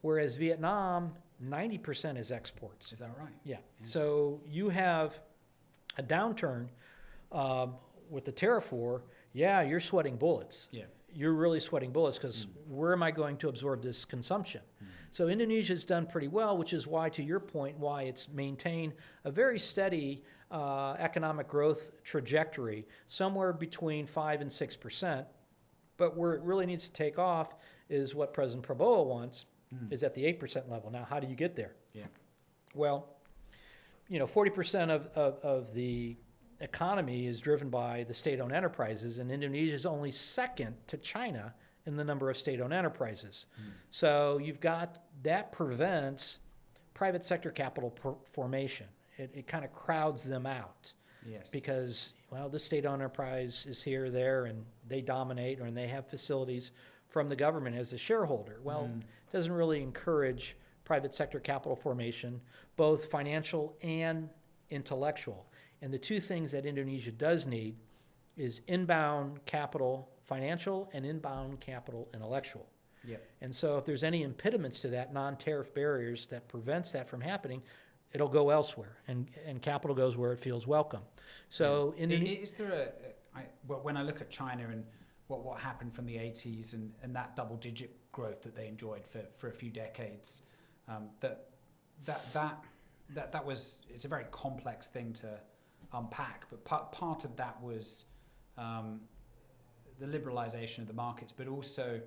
Whereas Vietnam, 90% is exports. Is that right? Yeah. So you have a downturn with the tariff war. Yeah, you're sweating bullets. Yeah. You're really sweating bullets because where am I going to absorb this consumption? So Indonesia's done pretty well, which is why, to your point, why it's maintained a very steady economic growth trajectory, somewhere between 5 and 6%. But where it really needs to take off is what President Prabowo wants, is at the 8% level. Now, how do you get there? Yeah. Well, 40% of the economy is driven by the state-owned enterprises, and Indonesia is only second to China in the number of state-owned enterprises. So you've got, that prevents private sector capital formation. It kind of crowds them out. Yes. Because, well, the state-owned enterprise is here, there, and they dominate, and they have facilities from the government as a shareholder. Well, it doesn't really encourage private sector capital formation, both financial and intellectual. And the two things that Indonesia does need is inbound capital financial and inbound capital intellectual. Yeah. And so if there's any impediments to that, non-tariff barriers that prevents that from happening, it'll go elsewhere, and capital goes where it feels welcome. So is there when I look at China and what happened from the 80s and that double-digit growth that they enjoyed for a few decades, that was, it's a very complex thing to unpack, but part of that was the liberalization of the markets, but also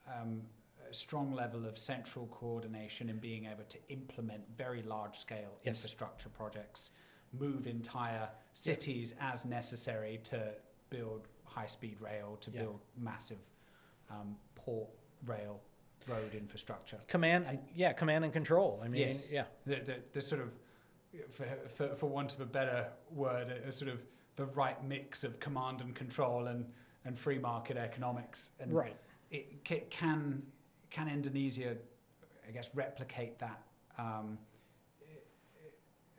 a strong level of central coordination in being able to implement very large-scale infrastructure projects, move entire cities as necessary to build high-speed rail, to build massive port rail road infrastructure. Command and control. I mean, the sort of, for want of a better word, a sort of the right mix of command and control and free market economics. And right. Can Indonesia, I guess, replicate that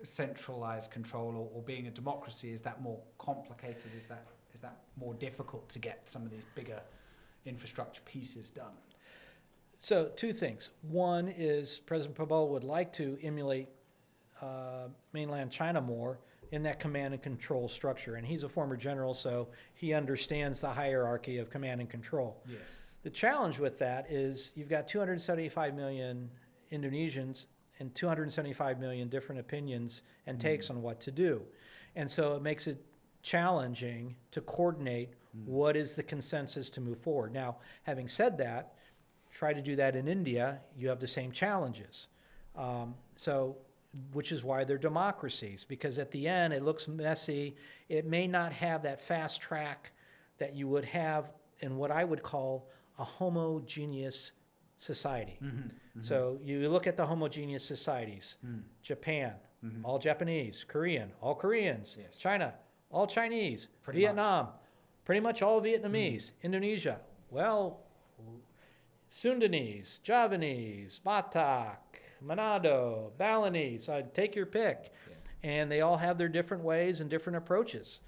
centralized control, or being a democracy? Is that more complicated? Is that more difficult to get some of these bigger infrastructure pieces done? So two things. One is President Prabowo would like to emulate mainland China more in that command and control structure. And he's a former general, so he understands the hierarchy of command and control. Yes. The challenge with that is you've got 275 million Indonesians and 275 million different opinions and takes on what to do. And so it makes it challenging to coordinate what is the consensus to move forward. Now, having said that, try to do that in India, you have the same challenges. Which is why they're democracies, because at the end it looks messy. It may not have that fast track that you would have in what I would call a homogeneous society. So you look at the homogeneous societies, Japan, all Japanese, Korean, all Koreans, China, all Chinese, Vietnam, pretty much all Vietnamese, Indonesia, well, Sundanese, Javanese, Batak, Manado, Balinese, take your pick. And they all have their different ways and different approaches.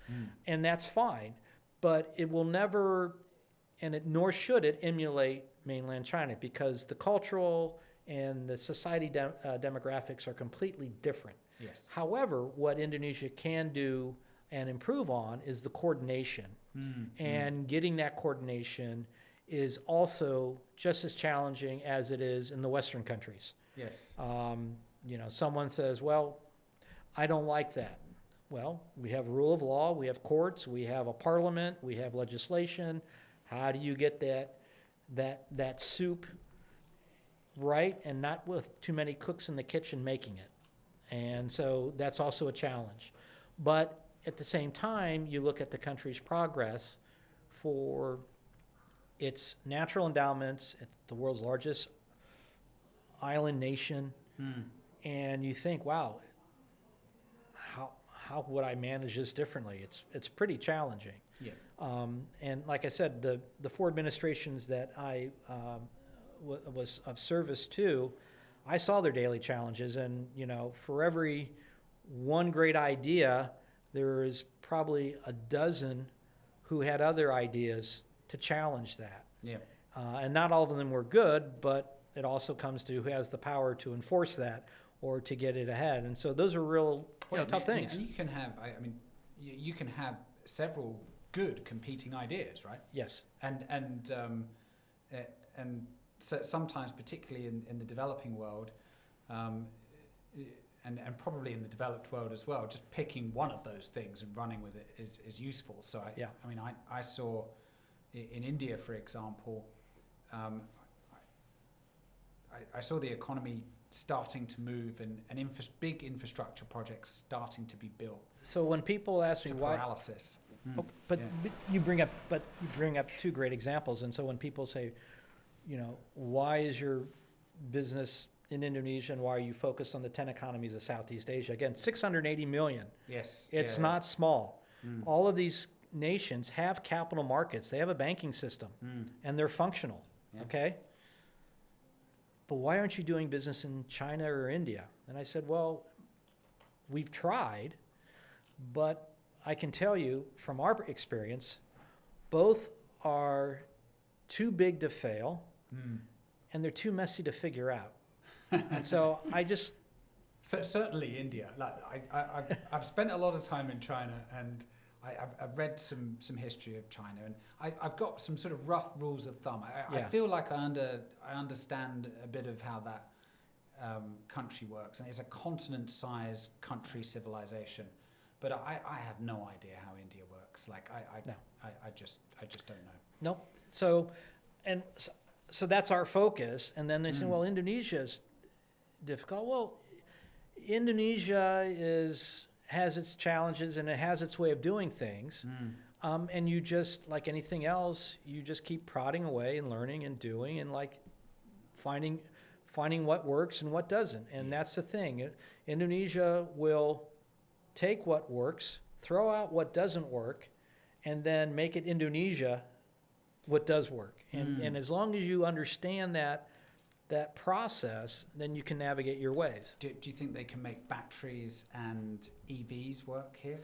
And that's fine, but it will never, nor should it emulate mainland China, because the cultural and the society demographics are completely different. Yes. However, what Indonesia can do and improve on is the coordination. And getting that coordination is also just as challenging as it is in the Western countries. Yes. Someone says, well, I don't like that. Well, we have rule of law, we have courts, we have a parliament, we have legislation. How do you get that soup right and not with too many cooks in the kitchen making it? And so that's also a challenge. But at the same time, you look at the country's progress for its natural endowments, it's the world's largest island nation, and you think, wow, how would I manage this differently? It's pretty challenging. Yeah. And like I said, the four administrations that I was of service to, I saw their daily challenges, and for every one great idea, there is probably a dozen who had other ideas to challenge that. Yeah. And not all of them were good, but it also comes to who has the power to enforce that or to get it ahead. And so those are real tough things. And you can have, you can have several good competing ideas, right? Yes. And so sometimes, particularly in the developing world, and probably in the developed world as well, just picking one of those things and running with it is useful. So I saw in India, for example, I saw the economy starting to move and big infrastructure projects starting to be built. So when people ask me why, paralysis. but you bring up two great examples. And so when people say, why is your business in Indonesia and why are you focused on the 10 economies of Southeast Asia? Again, 680 million. Yes. It's not small. All of these nations have capital markets. They have a banking system, and they're functional. Yeah. Okay. But why aren't you doing business in China or India? And I said, well, we've tried, but I can tell you from our experience, both are too big to fail, and they're too messy to figure out. And so So certainly India. Like I've spent a lot of time in China, and I've read some history of China, and I've got some sort of rough rules of thumb. I feel like I understand a bit of how that country works, and it's a continent-sized country civilization. But I have no idea how India works. Like I just don't know. Nope. So that's our focus, and then they say, well, Indonesia's difficult. Well, Indonesia has its challenges and it has its way of doing things. And you just, like anything else, you just keep prodding away and learning and doing and like finding what works and what doesn't. And that's the thing. Indonesia will take what works, throw out what doesn't work, and then make it Indonesia what does work. And as long as you understand that process, then you can navigate your ways. Do you think they can make batteries and EVs work here?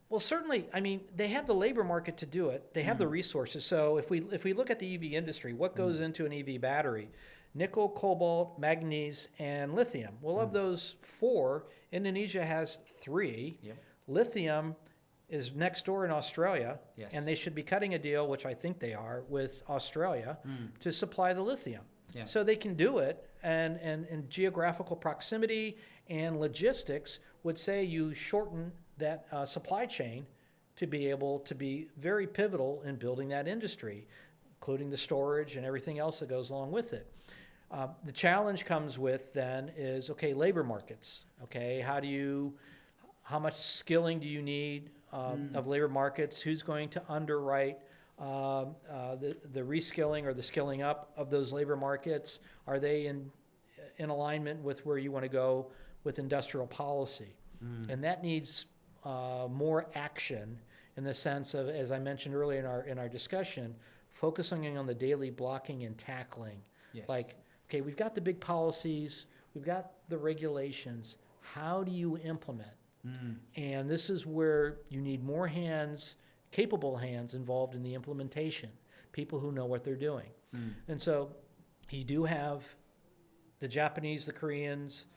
Well, certainly. I mean, they have the labor market to do it. They have the resources. So if we look at the EV industry, what goes into an EV battery? Nickel, cobalt, manganese, and lithium. Well, of those four, Indonesia has three. Yep. Lithium is next door in Australia, and they should be cutting a deal, which I think they are, with Australia to supply the lithium. Yeah. So they can do it, and geographical proximity and logistics would say you shorten that supply chain to be able to be very pivotal in building that industry, including the storage and everything else that goes along with it. The challenge comes with then is, okay, labor markets. Okay, how much skilling do you need of labor markets? Who's going to underwrite the reskilling or the skilling up of those labor markets? Are they in alignment with where you want to go with industrial policy? And that needs more action in the sense of, as I mentioned earlier in our discussion, focusing on the daily blocking and tackling. Yes. Like, okay, we've got the big policies, we've got the regulations. How do you implement? And this is where you need more hands, capable hands involved in the implementation, people who know what they're doing. And so you do have the Japanese, the Koreans,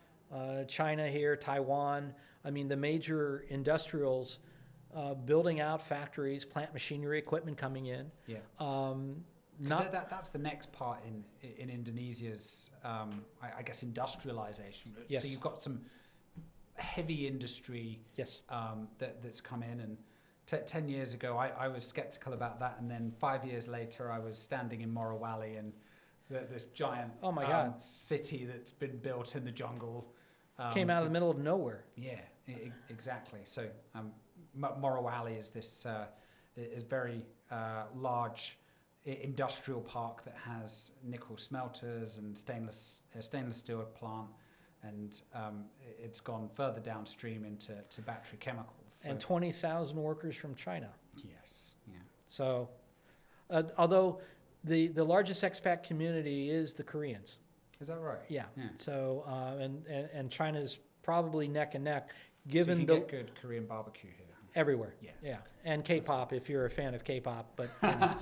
China here, Taiwan. I mean, the major industrials building out factories, plant machinery, equipment coming in. Yeah. not That's the next part in Indonesia's, I guess, industrialization. Yes. So you've got some heavy industry yes. that's come in, and 10 years ago I was skeptical about that, and then 5 years later I was standing in Morowali, and this giant Oh my God. city that's been built in the jungle Came out of the middle of nowhere. Yeah, exactly. So Morowali is this is very large industrial park that has nickel smelters and stainless steel plant, and it's gone further downstream into battery chemicals. So And 20,000 workers from China. yes, yeah. So, although the largest expat community is the Koreans. Is that right? Yeah. Yeah. So, and China's probably neck and neck, So you given can the get good Korean barbecue here. everywhere. Yeah. Yeah. And K-pop, if you're a fan of K-pop, but you know,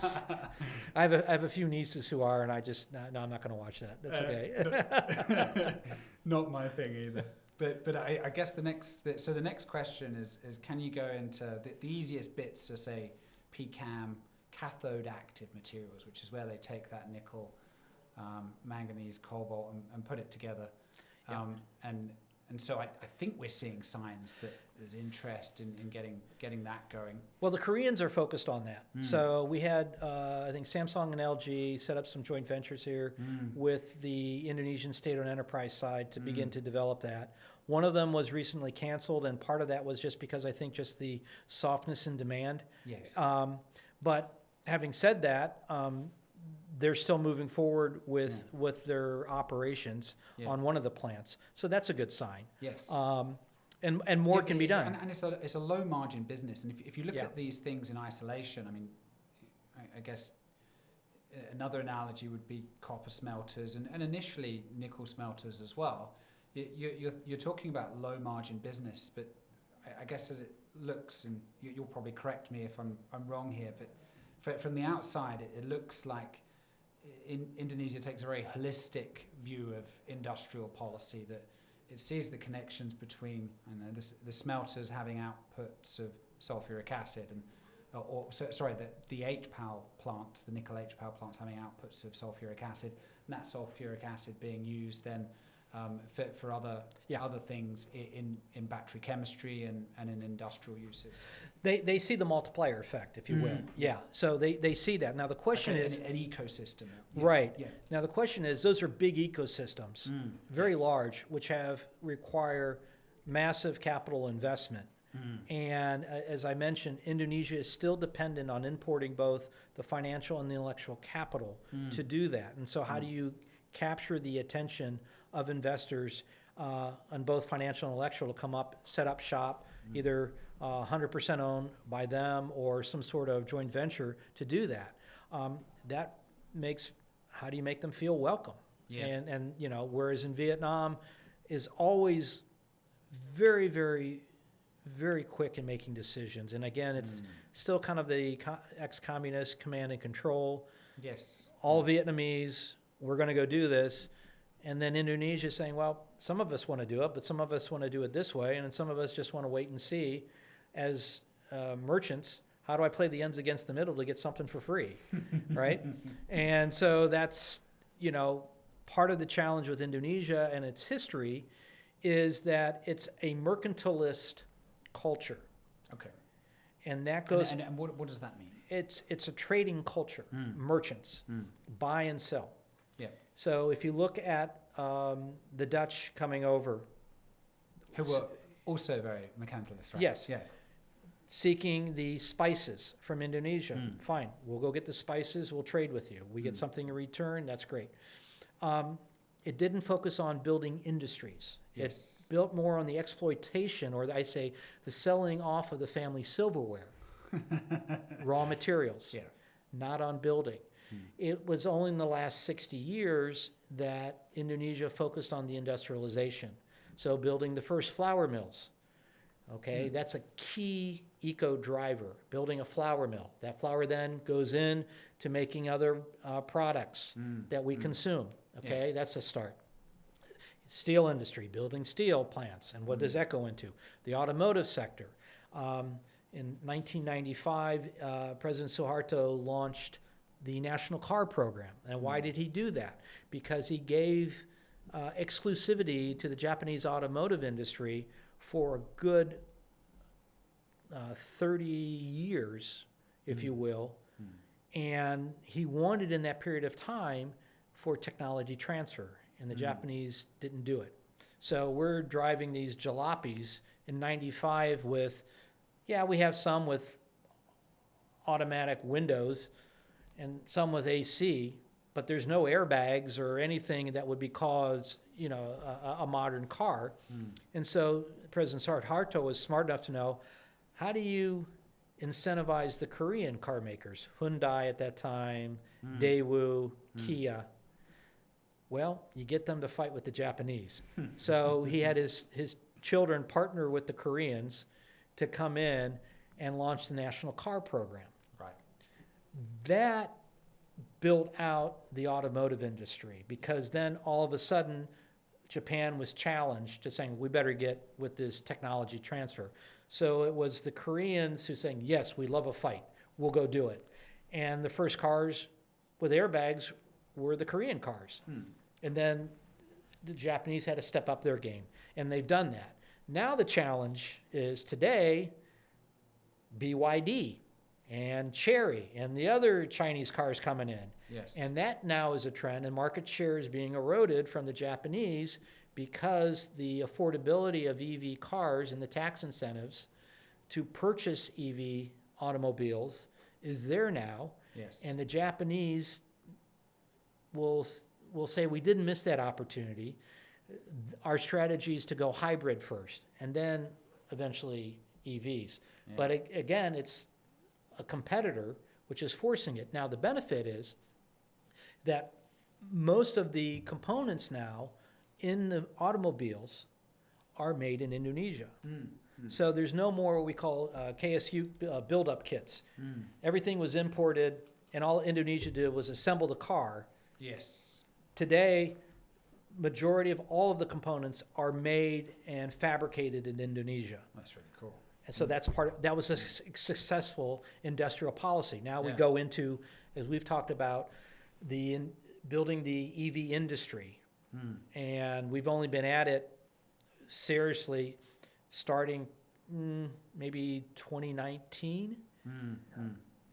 I have a few nieces who are, and I just no, I'm not going to watch that. That's okay. Not my thing either. But I guess the next question is can you go into the easiest bits to say PCAM, cathode active materials, which is where they take that nickel, manganese, cobalt, and put it together. And so I think we're seeing signs that there's interest in getting that going. Well, the Koreans are focused on that. So we had, I think, Samsung and LG set up some joint ventures here with the Indonesian state-owned enterprise side to begin to develop that. One of them was recently canceled, and part of that was just because I think just the softness in demand. Yes. But having said that, they're still moving forward with their operations on one of the plants. So that's a good sign. Yes. And more can be done. And it's a low margin business. And if you look Yeah. at these things in isolation, I mean, I guess another analogy would be copper smelters and initially nickel smelters as well. You're talking about low margin business, but I guess as it looks, and you'll probably correct me if I'm wrong here, but from the outside, it looks like Indonesia takes a very holistic view of industrial policy, that it sees the connections between the smelters having outputs of sulfuric acid and the HPAL plants, the nickel HPAL plants having outputs of sulfuric acid, and that sulfuric acid being used then for other things in battery chemistry and in industrial uses. They see the multiplier effect, if you will. Yeah. So they see that. Now the question is an ecosystem. right. Yeah. Now the question is, those are big ecosystems, very large, which require massive capital investment. And as I mentioned, Indonesia is still dependent on importing both the financial and the intellectual capital to do that. And so how do you capture the attention of investors on both financial and intellectual to come up, set up shop, either 100% owned by them or some sort of joint venture to do that? That makes, how do you make them feel welcome? Yeah. And you know, whereas in Vietnam is always very, very, very quick in making decisions. And again, it's still kind of the ex-communist command and control. Yes. All Vietnamese, we're going to go do this. And then Indonesia saying, well, some of us want to do it, but some of us want to do it this way. And some of us just want to wait and see as merchants, how do I play the ends against the middle to get something for free, right? And so that's, you know, part of the challenge with Indonesia and its history is that it's a mercantilist culture. Okay. And that goes... And what does that mean? It's a trading culture, merchants, buy and sell. Yeah. So if you look at the Dutch coming over... Who were also very mercantilist, right? Yes. Yes. Seeking the spices from Indonesia. Fine, we'll go get the spices, we'll trade with you. We get something in return, that's great. It didn't focus on building industries. Yes. It built more on the exploitation, or I say the selling off of the family silverware, raw materials, not on building. It was only in the last 60 years that Indonesia focused on the industrialization. So building the first flour mills, okay, that's a key eco driver, building a flour mill. That flour then goes in to making other products that we consume, okay, that's a start. Steel industry, building steel plants, and what does that go into? The automotive sector. In 1995, President Suharto launched the national car program. And why did he do that? Because he gave exclusivity to the Japanese automotive industry for a good 30 years, if you will. And he wanted in that period of time for technology transfer, and the Japanese didn't do it. So we're driving these jalopies in 95 with, we have some with automatic windows and some with AC, but there's no airbags or anything that would be cause, a modern car. And so President Suharto was smart enough to know, how do you incentivize the Korean car makers? Hyundai at that time, Daewoo, Kia. Well, you get them to fight with the Japanese. So he had his children partner with the Koreans to come in and launch the national car program. Right. That built out the automotive industry, because then all of a sudden Japan was challenged to saying, we better get with this technology transfer. So it was the Koreans who saying, yes, we love a fight, we'll go do it. And the first cars with airbags were the Korean cars. And then the Japanese had to step up their game, and they've done that. Now the challenge is today, BYD and Chery and the other Chinese cars coming in. Yes. And that now is a trend, and market share is being eroded from the Japanese because the affordability of EV cars and the tax incentives to purchase EV automobiles is there now. Yes. And the Japanese will say, we didn't miss that opportunity. Our strategy is to go hybrid first, and then eventually EVs. Yeah. But again, it's a competitor which is forcing it. Now, the benefit is that most of the components now in the automobiles are made in Indonesia. So there's no more what we call KSU build-up kits. Everything was imported, and all Indonesia did was assemble the car. Yes. Today, majority of all of the components are made and fabricated in Indonesia. That's really cool. And so that was a successful industrial policy. Now we Yeah. go into, as we've talked about, building the EV industry. And we've only been at it seriously starting maybe 2019.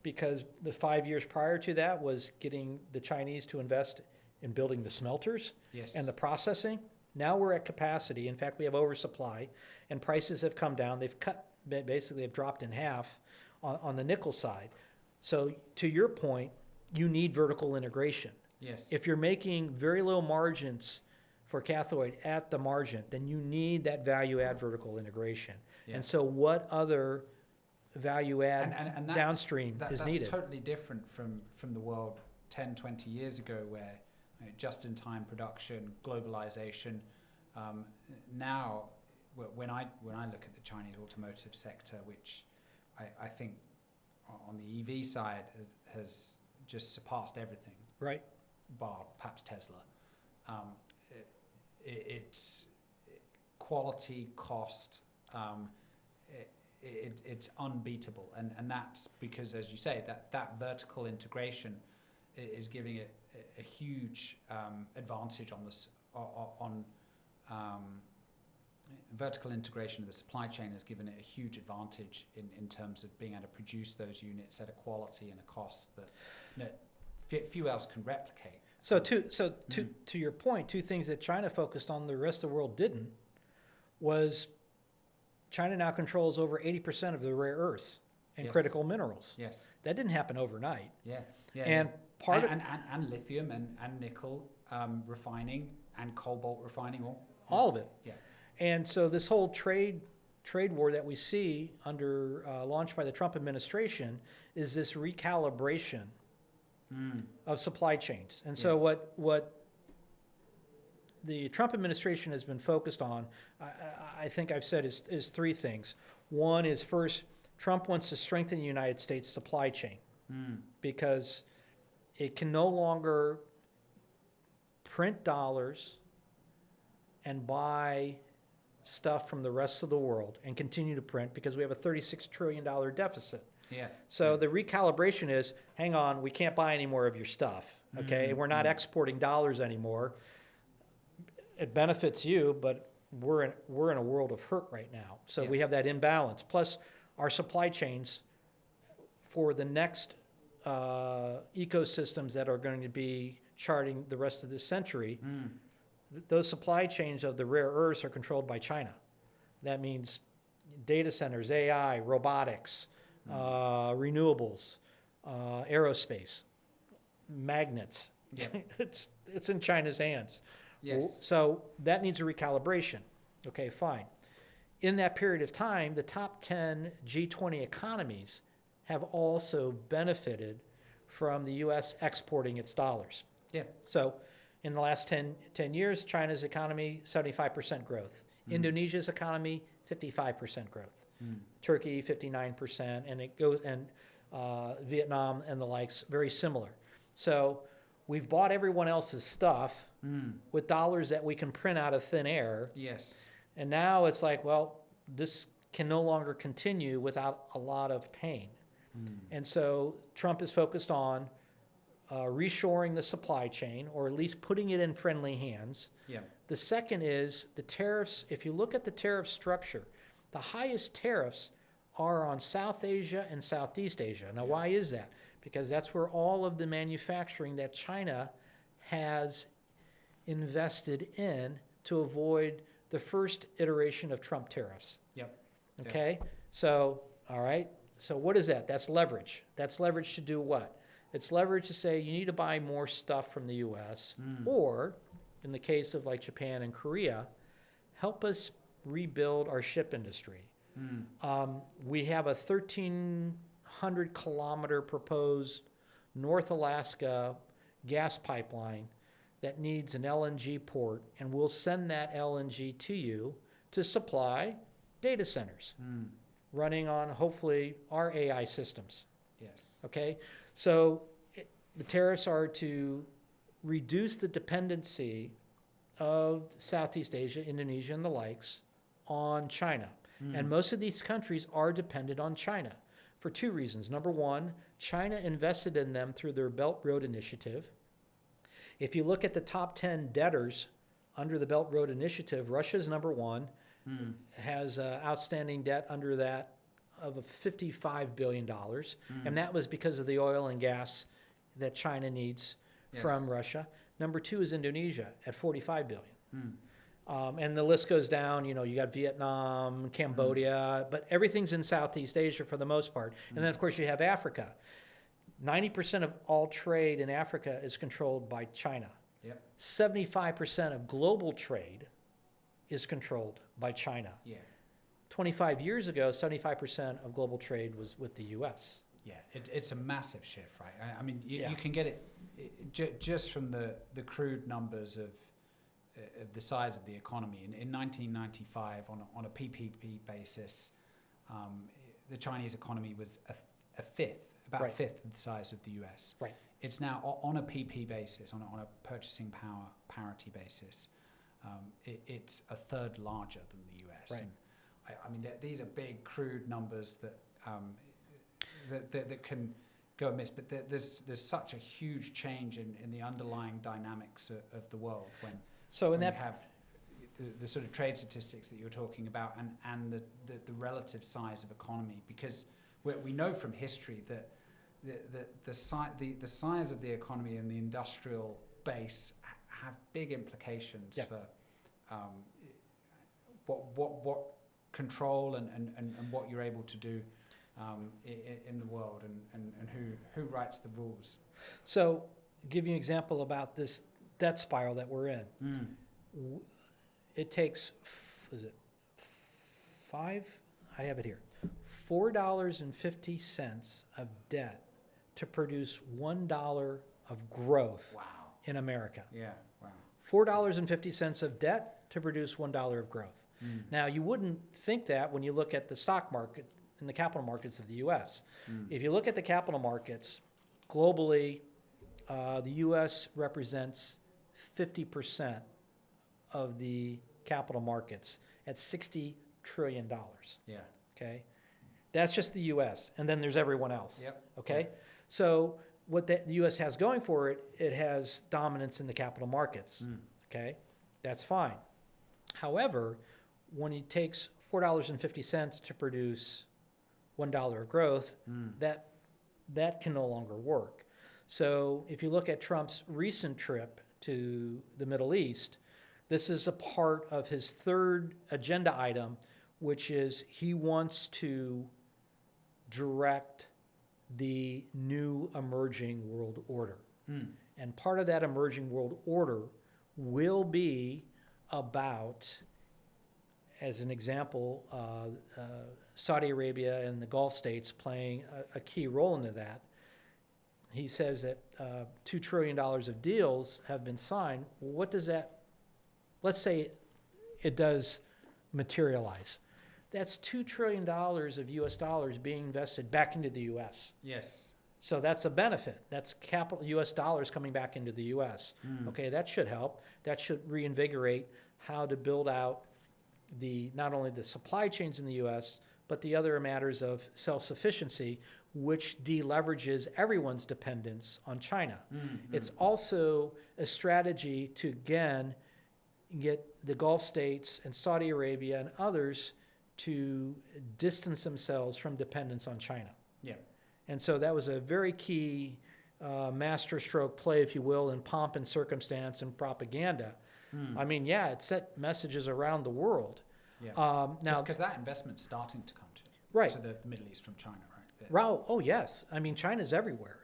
Because the 5 years prior to that was getting the Chinese to invest in building the smelters Yes. and the processing. Now we're at capacity. In fact, we have oversupply, and prices have come down. They've dropped in half on the nickel side. So to your point, you need vertical integration. Yes. If you're making very low margins for cathode at the margin, then you need that value add vertical integration. Yeah. And so what other value add and that's, downstream is that's needed? totally different from the world 10, 20 years ago, where just-in-time production, globalization. Now, when I look at the Chinese automotive sector, which I think on the EV side has just surpassed everything, Right. bar perhaps Tesla. It's quality, cost. It's unbeatable, and that's because, as you say, that vertical integration is giving it a huge advantage on this vertical integration of the supply chain has given it a huge advantage in terms of being able to produce those units at a quality and a cost that few else can replicate. So to your point, two things that China focused on the rest of the world didn't was China now controls over 80% of the rare earths and Yes. critical minerals. Yes. That didn't happen overnight. Yeah. And part of and lithium and nickel refining and cobalt refining, all of it. Yeah. And so this whole trade war that we see under launched by the Trump administration is this recalibration of supply chains. And so Yes. what the Trump administration has been focused on, I think I've said, is three things. One is, first, Trump wants to strengthen the United States supply chain because it can no longer print dollars and buy stuff from the rest of the world and continue to print, because we have a $36 trillion deficit. Yeah. So the recalibration is, hang on, we can't buy any more of your stuff, okay? We're not exporting dollars anymore. It benefits you, but we're in a world of hurt right now. So we have that imbalance. Plus, our supply chains for the next ecosystems that are going to be charting the rest of this century, those supply chains of the rare earths are controlled by China. That means data centers, AI, robotics, renewables, aerospace, magnets. Yeah. It's in China's hands. Yes. So that needs a recalibration. Okay, fine. In that period of time, the top 10 G20 economies have also benefited from the U.S. exporting its dollars. Yeah. So in the last 10 years, China's economy, 75% growth. Indonesia's economy, 55% growth. Turkey, 59%, and it goes, and Vietnam and the likes, very similar. So we've bought everyone else's stuff with dollars that we can print out of thin air. Yes. And now it's like, well, this can no longer continue without a lot of pain. And so Trump is focused on reshoring the supply chain, or at least putting it in friendly hands. Yeah. The second is the tariffs. If you look at the tariff structure, the highest tariffs are on South Asia and Southeast Asia. Now, why is that? Because that's where all of the manufacturing that China has invested in to avoid the first iteration of Trump tariffs. Yep. Okay? So, all right. So what is that? That's leverage. That's leverage to do what? It's leverage to say you need to buy more stuff from the U.S. Or, in the case of like Japan and Korea, help us rebuild our ship industry. We have a 1,300-kilometer proposed North Alaska gas pipeline that needs an LNG port, and we'll send that LNG to you to supply data centers running on, hopefully, our AI systems. Yes. Okay? So the tariffs are to reduce the dependency of Southeast Asia, Indonesia, and the likes on China. And most of these countries are dependent on China for two reasons. Number one, China invested in them through their Belt Road Initiative. If you look at the top 10 debtors under the Belt Road Initiative, Russia's number one, has outstanding debt under that of $55 billion. And that was because of the oil and gas that China needs from Russia. Number two is Indonesia at $45 billion. And the list goes down. You know, you got Vietnam, Cambodia, but everything's in Southeast Asia for the most part. And then, of course, you have Africa. 90% of all trade in Africa is controlled by China. 75% of global trade is controlled by China. 25 years ago, 75% of global trade was with the U.S. Yeah, it's a massive shift, right? I mean, you can get it just from the crude numbers of the size of the economy. In 1995, on a PPP basis, the Chinese economy was a fifth, about a fifth of the size of the US. Right. It's now on a PP basis, on a purchasing power parity basis. It's a third larger than the US. Right. And I mean, these are big, crude numbers that can go amiss, but there's such a huge change in the underlying dynamics of the world when you have the sort of trade statistics that you were talking about and the relative size of economy, because we know from history that the size of the economy and the industrial base have big implications for what control and what you're able to do in the world and who writes the rules. So, give you an example about this debt spiral that we're in. It takes, is it five? I have it here. $4.50 of debt to produce $1 of growth in America. Yeah, wow. $4.50 of debt to produce $1 of growth. Now, you wouldn't think that when you look at the stock market and the capital markets of the U.S. If you look at the capital markets, globally, the U.S. represents 50% of the capital markets at $60 trillion. Yeah. Okay? That's just the U.S., and then there's everyone else. Yep. Okay? So what the U.S. has going for it, it has dominance in the capital markets. Okay? That's fine. However, when it takes $4.50 to produce $1 of growth, that can no longer work. So if you look at Trump's recent trip to the Middle East, this is a part of his third agenda item, which is he wants to direct the new emerging world order. And part of that emerging world order will be about, as an example, Saudi Arabia and the Gulf states playing a key role into that. He says that $2 trillion of deals have been signed. Well, what does that, let's say it does materialize. That's $2 trillion of US dollars being invested back into the US. Yes. So that's a benefit. That's capital US dollars coming back into the US. Okay, that should help. That should reinvigorate how to build out not only the supply chains in the US, but the other matters of self-sufficiency, which deleverages everyone's dependence on China. It's also a strategy to, again, get the Gulf states and Saudi Arabia and others to distance themselves from dependence on China. Yeah. And so that was a very key masterstroke play, if you will, in pomp and circumstance and propaganda. I mean, yeah, it set messages around the world. Yeah. Now, because that investment's starting to come to the Middle East from China, right? Oh yes, I mean China's everywhere.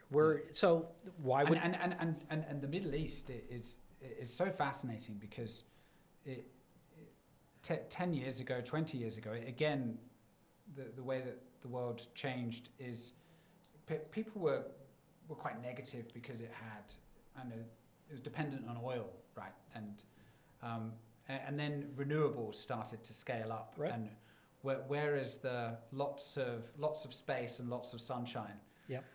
So why would and the Middle East is so fascinating because 10 years ago, 20 years ago, again, the way that the world changed is people were quite negative because it was dependent on oil, right? And then renewables started to scale up, right. And whereas the lots of space and lots of sunshine, yep,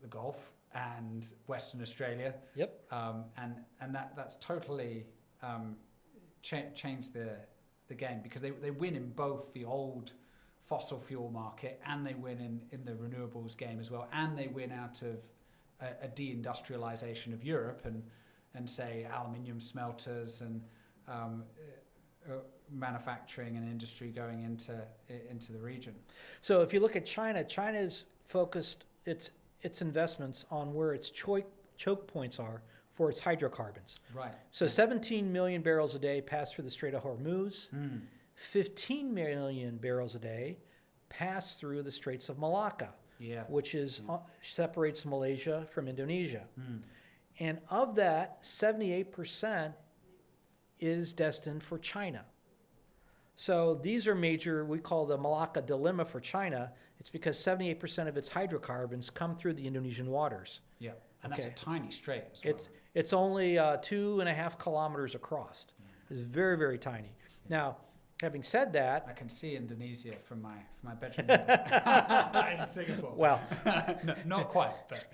the Gulf and Western Australia, yep, and that's totally changed the game because they win in both the old fossil fuel market and they win in the renewables game as well, and they win out of a deindustrialization of Europe and say aluminium smelters and manufacturing and industry going into the region. So if you look at China, China's focused its investments on where its choke points are for its hydrocarbons. Right. So 17 million barrels a day pass through the Strait of Hormuz. 15 million barrels a day pass through the Straits of Malacca, which separates Malaysia from Indonesia. And of that, 78% is destined for China. So these are major, we call the Malacca dilemma for China. It's because 78% of its hydrocarbons come through the Indonesian waters. Yeah, and that's a tiny strait as well. It's only 2.5 kilometers across. It's very, very tiny. Now, having said that, I can see Indonesia from my bedroom in Singapore. Well, no, not quite, but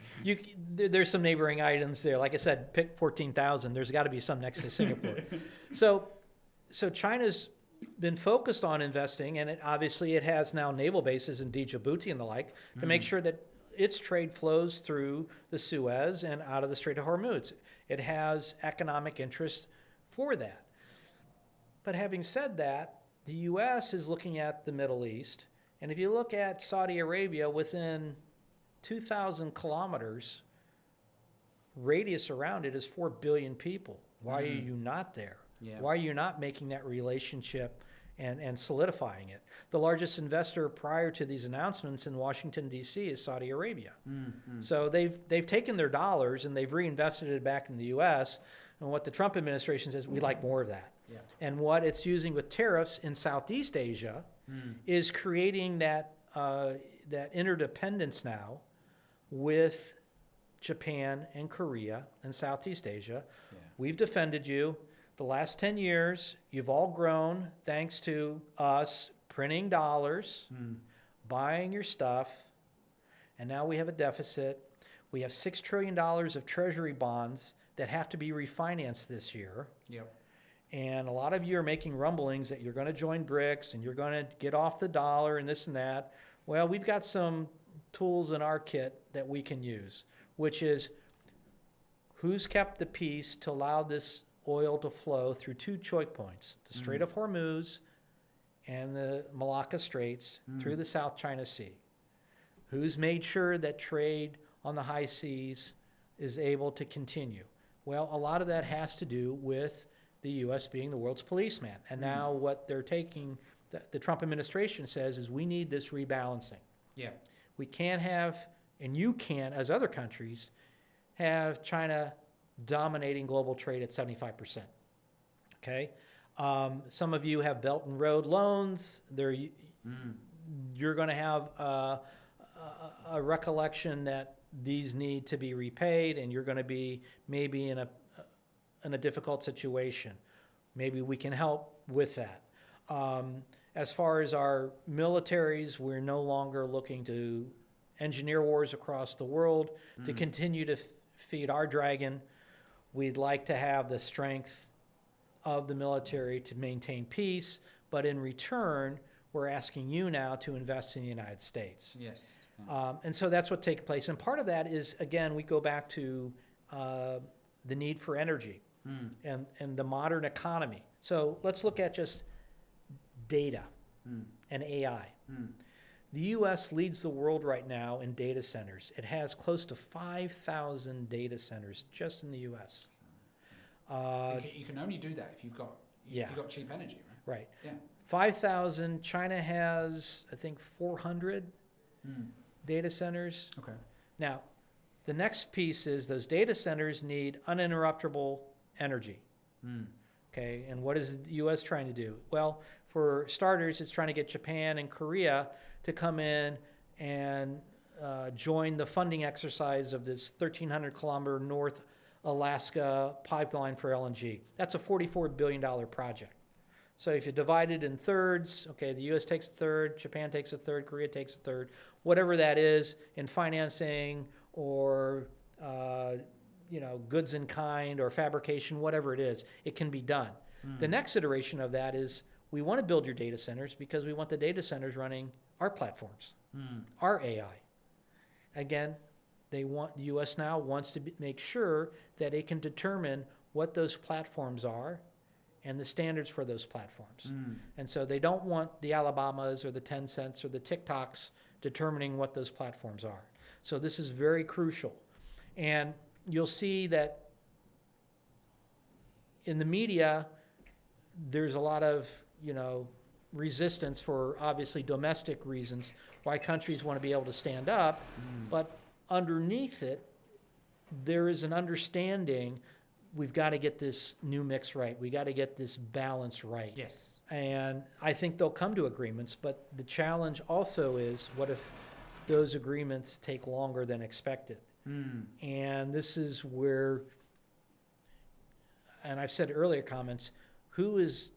there's some neighboring islands there. Like I said, pick 14,000. There's got to be some next to Singapore. So China's been focused on investing, and it has now naval bases in Djibouti and the like to make sure that its trade flows through the Suez and out of the Strait of Hormuz. It has economic interest for that. But having said that, the U.S. is looking at the Middle East, and if you look at Saudi Arabia, within 2,000 kilometers radius around it is 4 billion people. Why are you not there? Yeah. Why are you not making that relationship and solidifying it? The largest investor prior to these announcements in Washington, D.C. is Saudi Arabia. So they've taken their dollars and they've reinvested it back in the U.S., and what the Trump administration says, we'd like more of that. Yeah. And what it's using with tariffs in Southeast Asia is creating that interdependence now with Japan and Korea and Southeast Asia. Yeah. We've defended you. The last 10 years, you've all grown thanks to us printing dollars, buying your stuff, and now we have a deficit. We have $6 trillion of treasury bonds that have to be refinanced this year. Yep. And a lot of you are making rumblings that you're going to join BRICS and you're going to get off the dollar and this and that. Well, we've got some tools in our kit that we can use, which is who's kept the peace to allow this oil to flow through two choke points, the Strait of Hormuz and the Malacca Straits through the South China Sea. Who's made sure that trade on the high seas is able to continue? Well, a lot of that has to do with the U.S. being the world's policeman. And now what they're taking, the Trump administration says, is we need this rebalancing. Yeah. We can't have, and you can't, as other countries, have China dominating global trade at 75%. Okay? Some of you have Belt and Road loans. You're going to have a recollection that these need to be repaid, and you're going to be maybe in a difficult situation. Maybe we can help with that. As far as our militaries, we're no longer looking to engineer wars across the world to continue to feed our dragon. We'd like to have the strength of the military to maintain peace, but in return, we're asking you now to invest in the United States. Yes. And so that's what's taking place. And part of that is, again, we go back to the need for energy and the modern economy. So let's look at just data and AI. The U.S. leads the world right now in data centers. It has close to 5,000 data centers just in the U.S. You can only do that if you've got cheap energy, right? Right. Yeah. 5,000. China has, I think, 400 data centers. Okay. Now, the next piece is those data centers need uninterruptible energy. Okay, and what is the U.S. trying to do? Well, for starters, it's trying to get Japan and Korea to come in and join the funding exercise of this 1,300-kilometer North Alaska pipeline for LNG. That's a $44 billion project. So if you divide it in thirds, okay, the U.S. takes a third, Japan takes a third, Korea takes a third, whatever that is in financing or goods in kind or fabrication, whatever it is, it can be done. The next iteration of that is we want to build your data centers because we want the data centers running our platforms, our AI. Again, the U.S. now wants to make sure that it can determine what those platforms are and the standards for those platforms. And so they don't want the Alabamas or the Tencents or the TikToks determining what those platforms are. So this is very crucial. And you'll see that in the media, there's a lot of, resistance for obviously domestic reasons why countries want to be able to stand up. But underneath it, there is an understanding we've got to get this new mix right. We got to get this balance right. Yes. And I think they'll come to agreements, but the challenge also is what if those agreements take longer than expected? And this is where, and I've said earlier comments, who is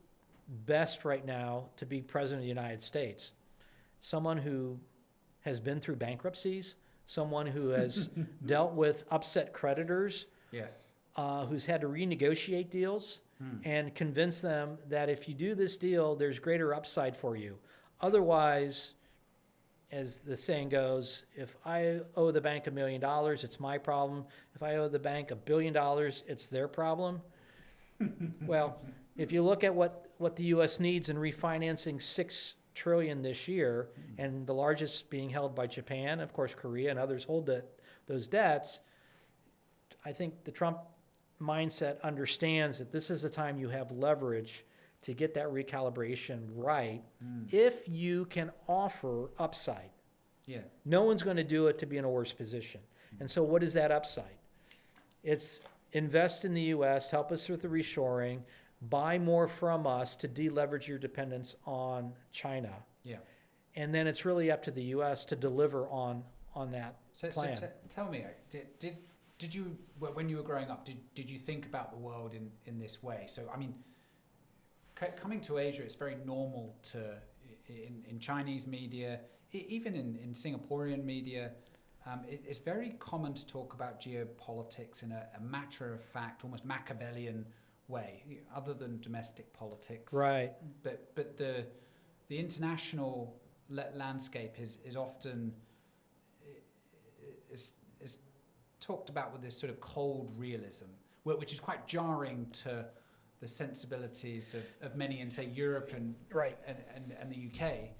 best right now to be president of the United States? Someone who has been through bankruptcies, someone who has dealt with upset creditors, Yes. Who's had to renegotiate deals and convince them that if you do this deal, there's greater upside for you. Otherwise, as the saying goes, if I owe the bank $1 million, it's my problem. If I owe the bank $1 billion, it's their problem. Well, if you look at what the U.S. needs in refinancing $6 trillion this year, and the largest being held by Japan, of course Korea and others hold those debts, I think the Trump mindset understands that this is the time you have leverage to get that recalibration right if you can offer upside. Yeah. No one's going to do it to be in a worse position. And so what is that upside? It's invest in the U.S., help us with the reshoring, buy more from us to deleverage your dependence on China. Yeah. And then it's really up to the U.S. to deliver on that plan. So tell me, did you, when you were growing up, did you think about the world in this way? So, I mean, coming to Asia, it's very normal to, in Chinese media, even in Singaporean media, it's very common to talk about geopolitics in a matter-of-fact, almost Machiavellian way, other than domestic politics. Right. But the international landscape is often is talked about with this sort of cold realism, which is quite jarring to the sensibilities of many in, say, Europe and Right. and the UK.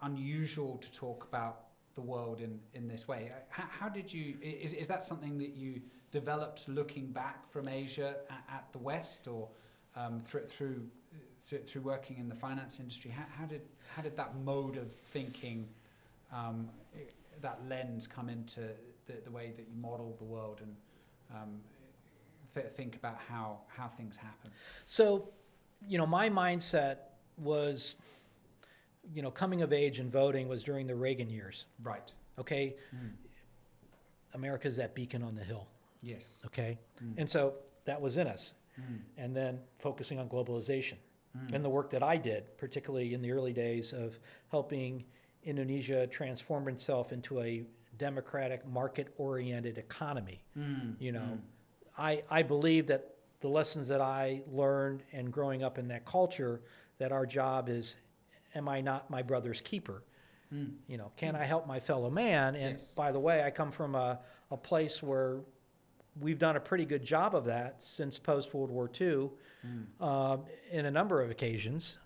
Unusual to talk about the world in this way. How did you? Is that something that you developed looking back from Asia at the West, or through working in the finance industry? How did that mode of thinking, that lens, come into the way that you model the world and think about how things happen? So, my mindset was, coming of age and voting was during the Reagan years. Right. Okay. America's that beacon on the hill. Yes. Okay. And so that was in us. And then focusing on globalization and the work that I did, particularly in the early days of helping Indonesia transform itself into a democratic, market-oriented economy. I believe that the lessons that I learned and growing up in that culture, that our job is, am I not my brother's keeper? Can I help my fellow man? And Yes. by the way, I come from a place where we've done a pretty good job of that since post-World War II in a number of occasions.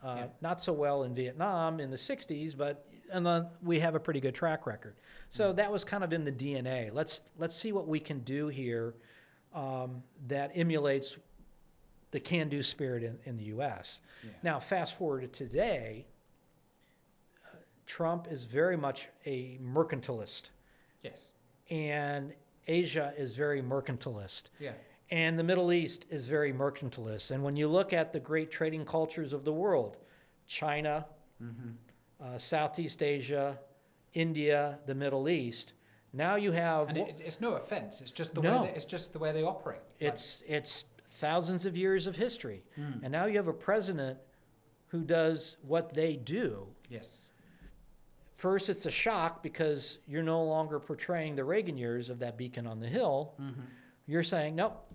Not so well in Vietnam in the 60s, and then we have a pretty good track record. So that was kind of in the DNA. Let's see what we can do here that emulates the can-do spirit in the U.S. Yeah. Now, fast forward to today, Trump is very much a mercantilist, Yes. and Asia is very mercantilist, Yeah. and the Middle East is very mercantilist. And when you look at the great trading cultures of the world, China, Southeast Asia, India, the Middle East, now you have... And it's no offense. It's just the No. way. It's just the way they operate. It's thousands of years of history. And now you have a president who does what they do. Yes. First, it's a shock because you're no longer portraying the Reagan years of that beacon on the hill. You're saying, nope,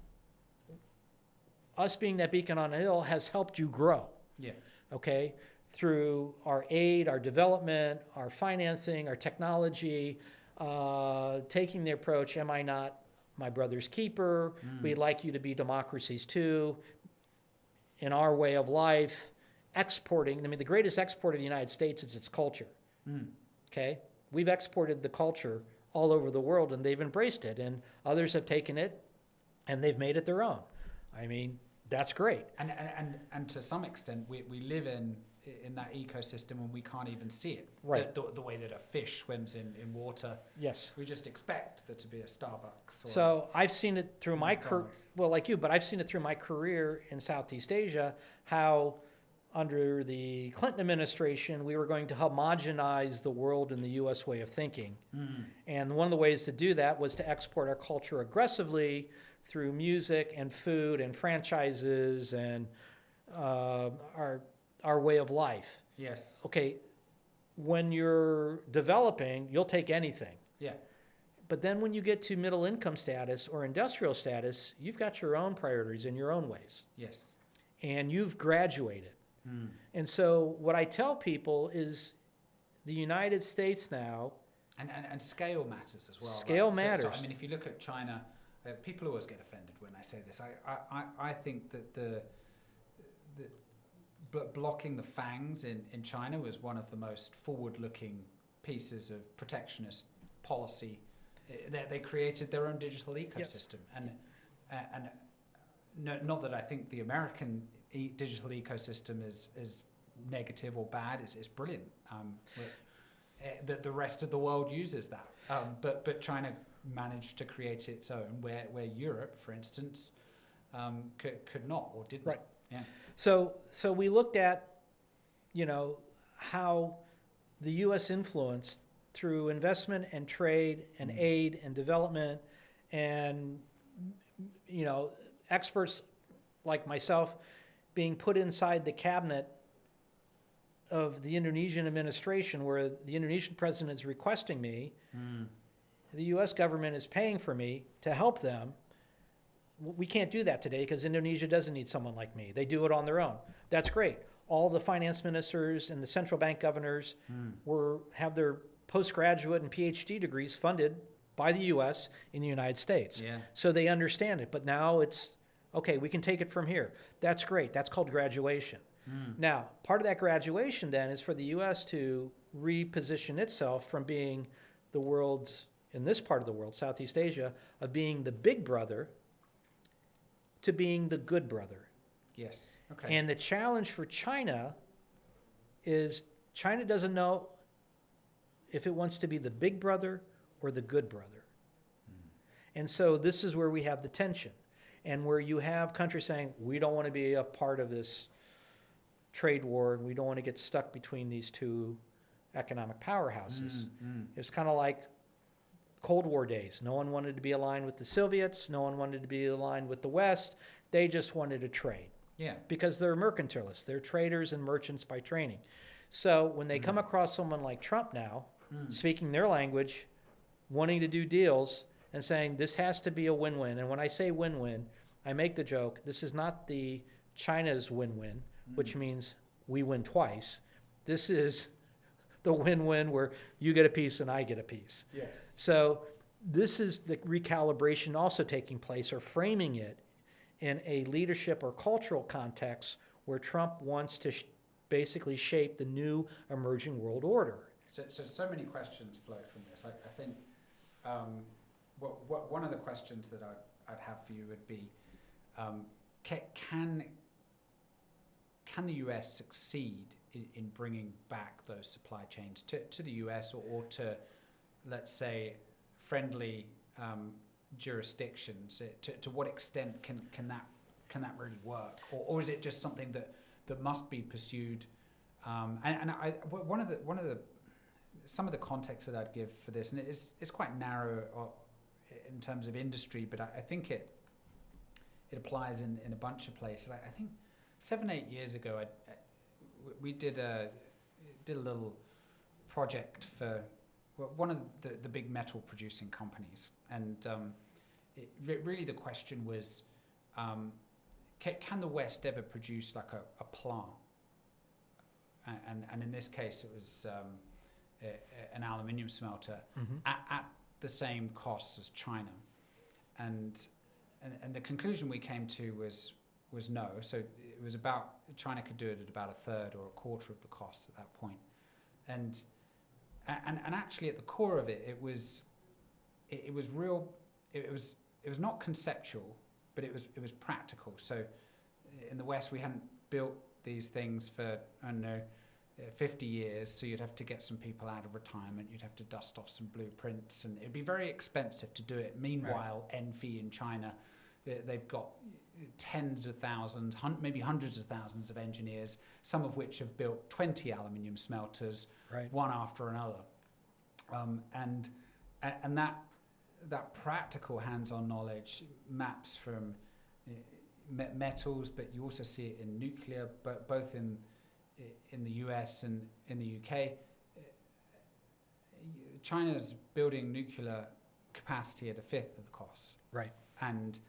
us being that beacon on the hill has helped you grow. Yeah. Okay? Through our aid, our development, our financing, our technology, taking the approach, am I not my brother's keeper? We'd like you to be democracies too. In our way of life, exporting, the greatest export of the United States is its culture. Okay? We've exported the culture all over the world, and they've embraced it, and others have taken it, and they've made it their own. That's great. And to some extent, we live in that ecosystem and we can't even see it. Right. The way that a fish swims in water. Yes. We just expect there to be a Starbucks. Or So I've seen it through my career, McDonald's. well, like you, but I've seen it through my career in Southeast Asia, how under the Clinton administration, we were going to homogenize the world in the U.S. way of thinking. And one of the ways to do that was to export our culture aggressively through music and food and franchises and our way of life. Yes. Okay, when you're developing, you'll take anything. Yeah. But then when you get to middle income status or industrial status, you've got your own priorities and your own ways. Yes. And you've graduated. And so what I tell people is the United States now... And scale matters as well. Scale right? matters. So, if you look at China, people always get offended when I say this. I think that the blocking the FANGs in China was one of the most forward-looking pieces of protectionist policy. They created their own digital ecosystem. Yes. And not that I think the American digital ecosystem is negative or bad. It's brilliant. The rest of the world uses that. But China managed to create its own, where Europe, for instance, could not or didn't. Right. Yeah. So we looked at, how the U.S. influence through investment and trade and aid and development and, experts like myself being put inside the cabinet of the Indonesian administration, where the Indonesian president is requesting me, the U.S. government is paying for me to help them. we can't do that today because Indonesia doesn't need someone like me. They do it on their own. That's great. All the finance ministers and the central bank governors have their postgraduate and PhD degrees funded by the U.S. in the United States. Yeah. So they understand it. But now it's, okay, we can take it from here. That's great. That's called graduation. Now, part of that graduation then is for the U.S. to reposition itself from being the world's, in this part of the world, Southeast Asia, of being the big brother to being the good brother. Yes. Okay. And the challenge for China is China doesn't know if it wants to be the big brother or the good brother. And so this is where we have the tension, and where you have countries saying, we don't want to be a part of this trade war, and we don't want to get stuck between these two economic powerhouses. It's kind of like Cold War days. No one wanted to be aligned with the Soviets. No one wanted to be aligned with the West. They just wanted to trade. Yeah. Because they're mercantilists. They're traders and merchants by training. So when they come across someone like Trump now, speaking their language, wanting to do deals, and saying this has to be a win-win. And when I say win-win, I make the joke, this is not the China's win-win, which means we win twice. This is the win-win where you get a piece and I get a piece. Yes. So this is the recalibration also taking place, or framing it in a leadership or cultural context where Trump wants to basically shape the new emerging world order. So many questions flow from this. I think one of the questions that I'd have for you would be, can the US succeed in bringing back those supply chains to the US or to, let's say, friendly jurisdictions? To what extent can that really work, or is it just something that must be pursued? Some of the context that I'd give for this, and it's quite narrow in terms of industry, but I think it applies in a bunch of places. I think 7-8 years ago, we did a little project for one of the big metal producing companies, and really the question was, can the West ever produce like a plant? And in this case, it was an aluminium smelter at the same cost as China, and the conclusion we came to was no. So it was about China could do it at about a third or a quarter of the cost at that point, and actually at the core of it, it was real. It was not conceptual, but it was practical. So in the West, we hadn't built these things for, I don't know, 50 years, so you'd have to get some people out of retirement, you'd have to dust off some blueprints, and it'd be very expensive to do it. Meanwhile, Enfi in China, they've got tens of thousands, maybe hundreds of thousands of engineers, some of which have built 20 aluminium smelters, one after another. And that practical hands-on knowledge maps from metals, but you also see it in nuclear, but both in the US and in the UK. China's building nuclear capacity at a fifth of the cost. Right. And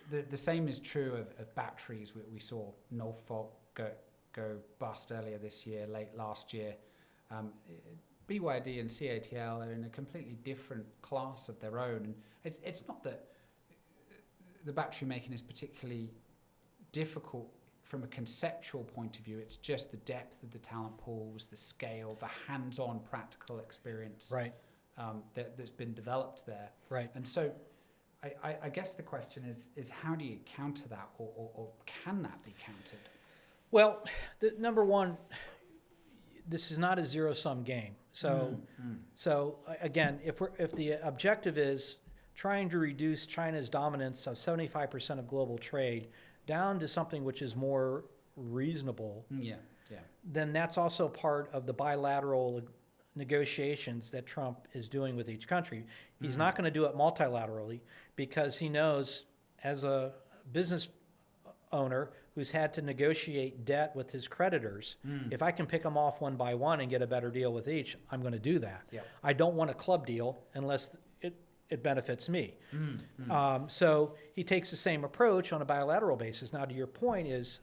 the same is true of batteries. We saw Norfolk go bust earlier this year, late last year. BYD and CATL are in a completely different class of their own. And it's not that the battery making is particularly difficult from a conceptual point of view. It's just the depth of the talent pools, the scale, the hands-on practical experience that's been developed there. Right. And so I guess the question is how do you counter that, or can that be countered? Well, number one, this is not a zero-sum game. So, again, if the objective is trying to reduce China's dominance of 75% of global trade down to something which is more reasonable, then that's also part of the bilateral negotiations that Trump is doing with each country. He's not going to do it multilaterally because he knows, as a business owner who's had to negotiate debt with his creditors, if I can pick them off one by one and get a better deal with each, I'm going to do that. I don't want a club deal unless it benefits me. Mm. So he takes the same approach on a bilateral basis. Now, to your point is,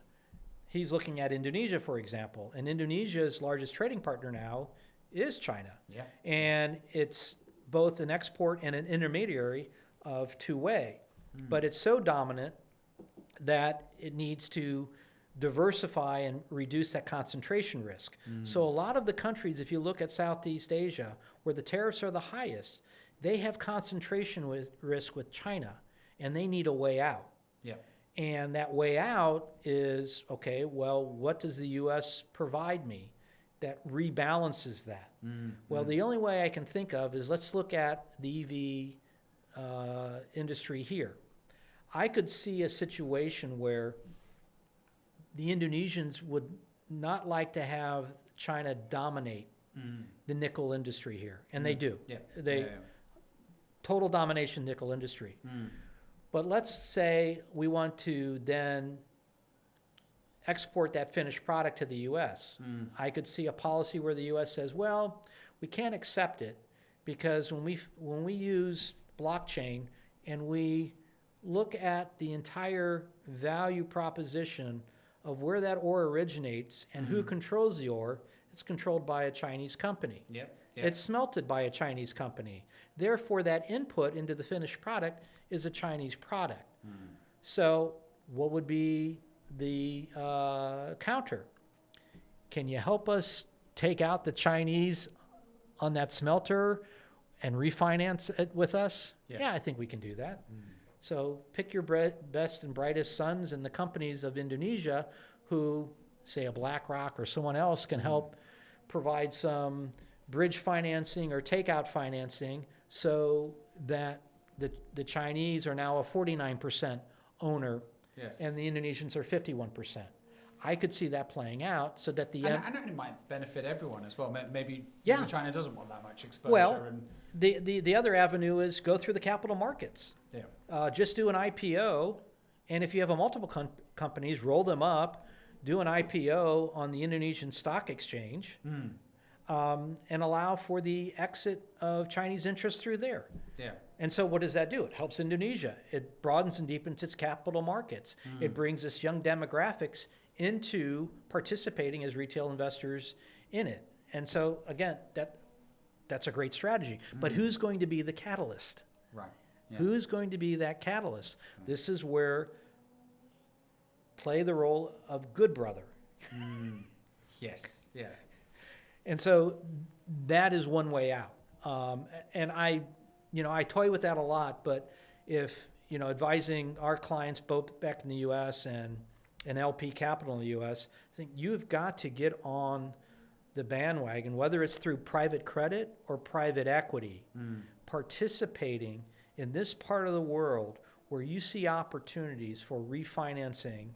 he's looking at Indonesia, for example, and Indonesia's largest trading partner now is China. Yeah. And it's both an export and an intermediary of two-way. But it's so dominant that it needs to diversify and reduce that concentration risk. So a lot of the countries, if you look at Southeast Asia, where the tariffs are the highest, they have concentration risk with China, and they need a way out. Yeah. And that way out is, okay, well, what does the U.S. provide me that rebalances that? Well, the only way I can think of is, let's look at the EV industry here. I could see a situation where the Indonesians would not like to have China dominate the nickel industry here, and they do. Yeah. They total domination nickel industry. But let's say we want to then export that finished product to the U.S. I could see a policy where the U.S. says, well, we can't accept it because when we use blockchain and we look at the entire value proposition of where that ore originates and who controls the ore, it's controlled by a Chinese company. Yep. It's smelted by a Chinese company. Therefore, that input into the finished product is a Chinese product. So what would be the counter? Can you help us take out the Chinese on that smelter and refinance it with us? Yeah, I think we can do that. So pick your best and brightest sons in the companies of Indonesia who, say a BlackRock or someone else, can help provide some bridge financing or takeout financing so that the Chinese are now a 49% owner and the Indonesians are 51%. I could see that playing out so that the and it might benefit everyone as well. Maybe China doesn't want that much exposure. Well, the other avenue is go through the capital markets. Just do an IPO, and if you have a multiple companies, roll them up, do an IPO on the Indonesian stock exchange, and allow for the exit of Chinese interests through there. And so what does that do? It helps Indonesia. It broadens and deepens its capital markets. It brings us young demographics into participating as retail investors in it. And so, again, that's a great strategy. But who's going to be the catalyst? Right. Yeah. Who's going to be that catalyst? This is where play the role of good brother. Yes. Yeah. And so that is one way out. And I toy with that a lot, but if, advising our clients both back in the U.S. and LP Capital in the U.S., I think you've got to get on the bandwagon, whether it's through private credit or private equity, participating in this part of the world where you see opportunities for refinancing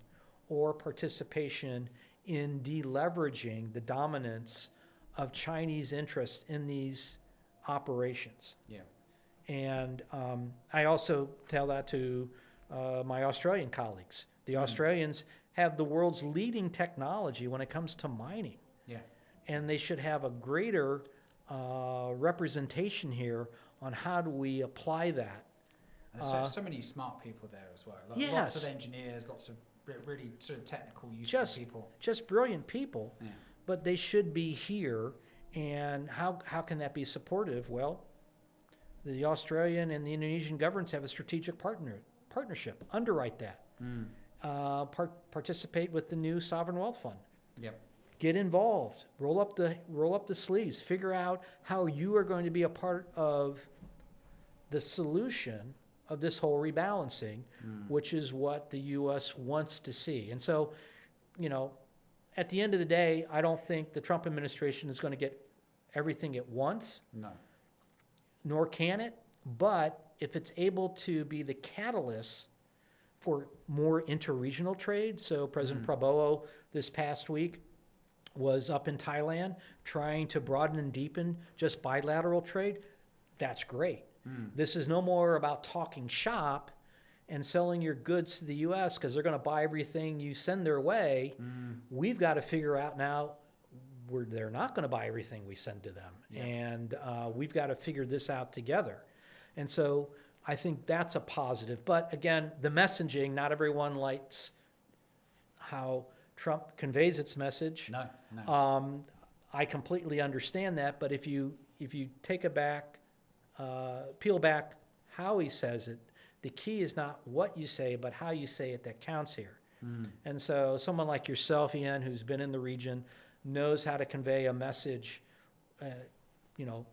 or participation in deleveraging the dominance of Chinese interests in these operations. And I also tell that to my Australian colleagues. The Australians have the world's leading technology when it comes to mining. And they should have a greater representation here on how do we apply that. There's so many smart people there as well. Lots of engineers, lots of really sort of technical, useful people. Just brilliant people, but they should be here. And how can that be supportive? Well, the Australian and the Indonesian governments have a strategic partnership. Underwrite that. Participate with the new sovereign wealth fund. Get involved. Roll up the sleeves. Figure out how you are going to be a part of the solution of this whole rebalancing, which is what the U.S. wants to see. And so, at the end of the day, I don't think the Trump administration is going to get everything at once. No. Nor can it. But if it's able to be the catalyst for more interregional trade, so President Prabowo this past week was up in Thailand trying to broaden and deepen just bilateral trade, that's great. This is no more about talking shop and selling your goods to the U.S. because they're going to buy everything you send their way. We've got to figure out now where they're not going to buy everything we send to them. And we've got to figure this out together. And so I think that's a positive. But again, the messaging, not everyone likes how Trump conveys its message. No. I completely understand that, but if you take peel back how he says it, the key is not what you say, but how you say it that counts here. And so someone like yourself, Ian, who's been in the region, knows how to convey a message,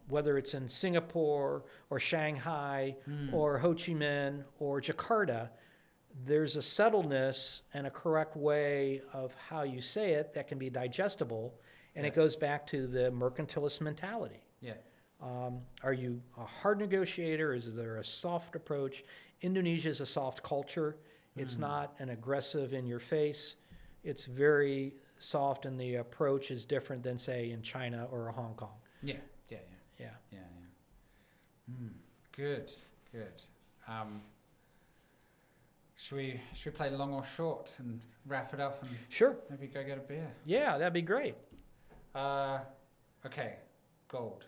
whether it's in Singapore or Shanghai or Ho Chi Minh or Jakarta, there's a subtleness and a correct way of how you say it that can be digestible, and Yes. it goes back to the mercantilist mentality. Yeah. Are you a hard negotiator? Is there a soft approach? Indonesia is a soft culture. It's not an aggressive in your face. It's very soft, and the approach is different than, say, in China or Hong Kong. Yeah. Good. Should we play long or short and wrap it up and Sure. maybe go get a beer? Yeah, that'd be great. Okay, gold.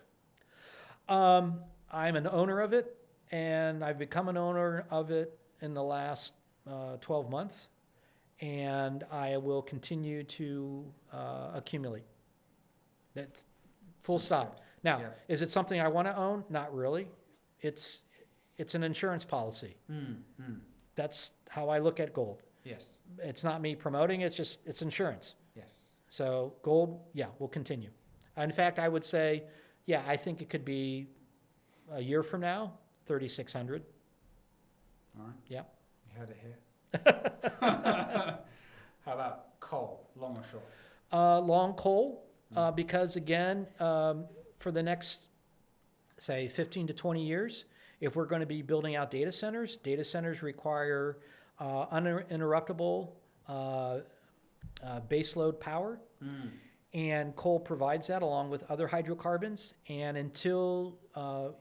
I'm an owner of it, and I've become an owner of it in the last 12 months, and I will continue to accumulate. That's full Sounds stop. good. Now, Yeah. is it something I want to own? Not really. It's an insurance policy. That's how I look at gold. Yes. It's not me promoting, it's insurance. Yes. So gold, yeah, will continue. In fact, I would say, yeah, I think it could be a year from now, 3,600. All right. Yeah. You heard it here. How about coal, long or short? Long coal, because again, for the next, say, 15 to 20 years, if we're going to be building out data centers require uninterruptible baseload power, and coal provides that along with other hydrocarbons. And until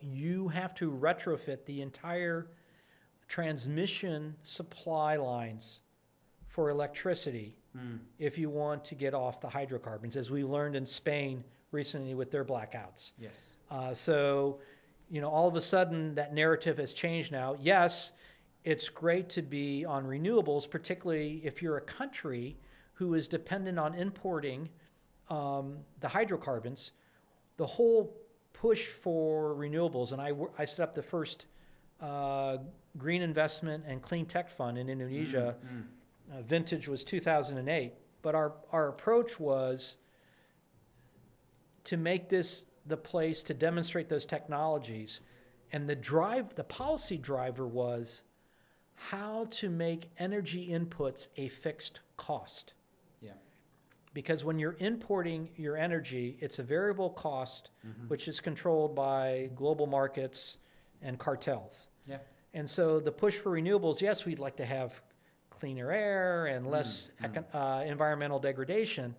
you have to retrofit the entire transmission supply lines for electricity if you want to get off the hydrocarbons, as we learned in Spain recently with their blackouts. Yes. So, all of a sudden that narrative has changed now. Yes, it's great to be on renewables, particularly if you're a country who is dependent on importing the hydrocarbons. The whole push for renewables, and I set up the first green investment and clean tech fund in Indonesia. Vintage was 2008, but our approach was to make this the place to demonstrate those technologies. And the policy driver was how to make energy inputs a fixed cost. Yeah. Because when you're importing your energy, it's a variable cost, which is controlled by global markets and cartels. Yeah. And so the push for renewables, yes, we'd like to have cleaner air and less environmental degradation.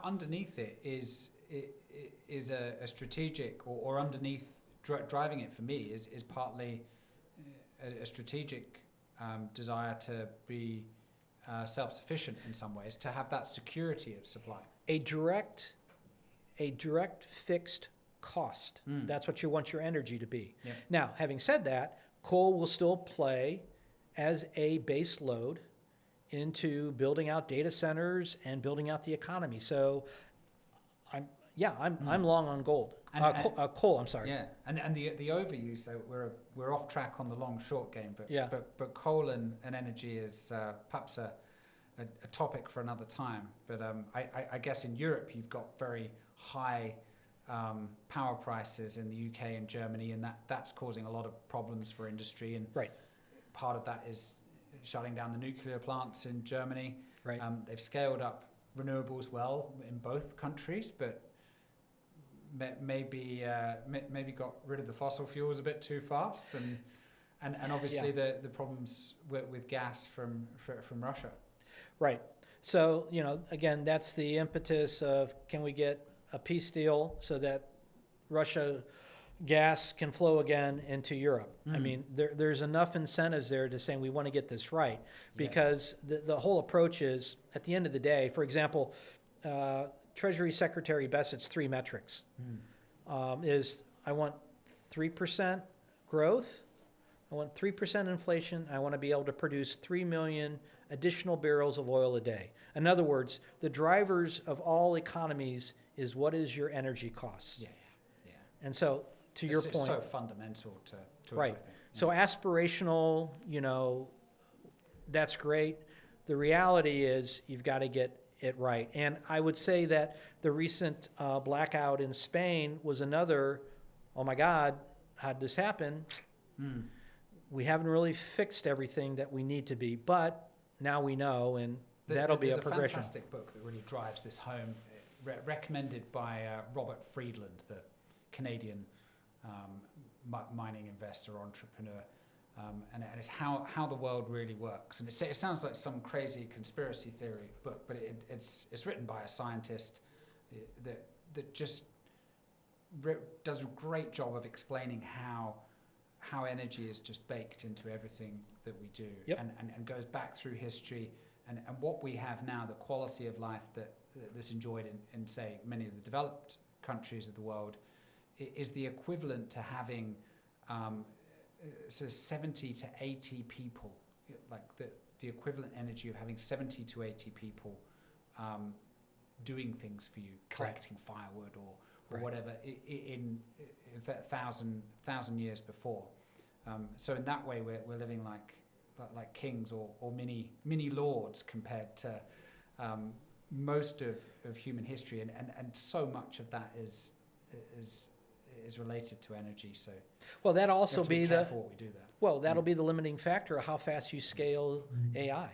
Underneath it is a strategic, or underneath driving it for me is partly a strategic desire to be self-sufficient in some ways, to have that security of supply. A direct fixed cost. That's what you want your energy to be. Yeah. Now, having said that, coal will still play as a base load into building out data centers and building out the economy. So I'm long on gold. Coal, I'm sorry. Yeah, and the overuse. So we're off track on the long short game, but Yeah. but coal and energy is perhaps a topic for another time. But I guess in Europe you've got very high power prices in the UK and Germany, and that's causing a lot of problems for industry. And Right. part of that is shutting down the nuclear plants in Germany. Right. They've scaled up renewables well in both countries, but maybe got rid of the fossil fuels a bit too fast, and obviously the problems with gas from Russia. Right. So, again, that's the impetus of, can we get a peace deal so that Russia gas can flow again into Europe? I mean, there's enough incentives there to say we want to get this right, because the whole approach is, at the end of the day, for example, Treasury Secretary Bessett's 3 metrics is, I want 3% growth. I want 3% inflation. I want to be able to produce 3 million additional barrels of oil a day. In other words, the drivers of all economies is what is your energy costs. Yeah, yeah. And so, to your It's point, so fundamental to right. everything. Yeah. So aspirational, that's great. The reality is you've got to get it right. And I would say that the recent blackout in Spain was another, oh my God, how did this happen? We haven't really fixed everything that we need to be, but now we know, and that'll be a progression. There's a fantastic book that really drives this home, recommended by Robert Friedland, the Canadian mining investor, entrepreneur, and it's how the world really works. And it sounds like some crazy conspiracy theory book, but it's written by a scientist that just does a great job of explaining how energy is just baked into everything that we do. Yep. and goes back through history and what we have now, the quality of life that's enjoyed in say many of the developed countries of the world is the equivalent to having sort of 70 to 80 people, like the equivalent energy of having 70 to 80 people doing things for you, collecting firewood or whatever in 1,000 years before. So in that way, we're living like kings or mini lords compared to most of human history, and so much of that is related to energy. So well, that also we have to be careful what we do there. Well, that'll be the limiting factor of how fast you scale AI.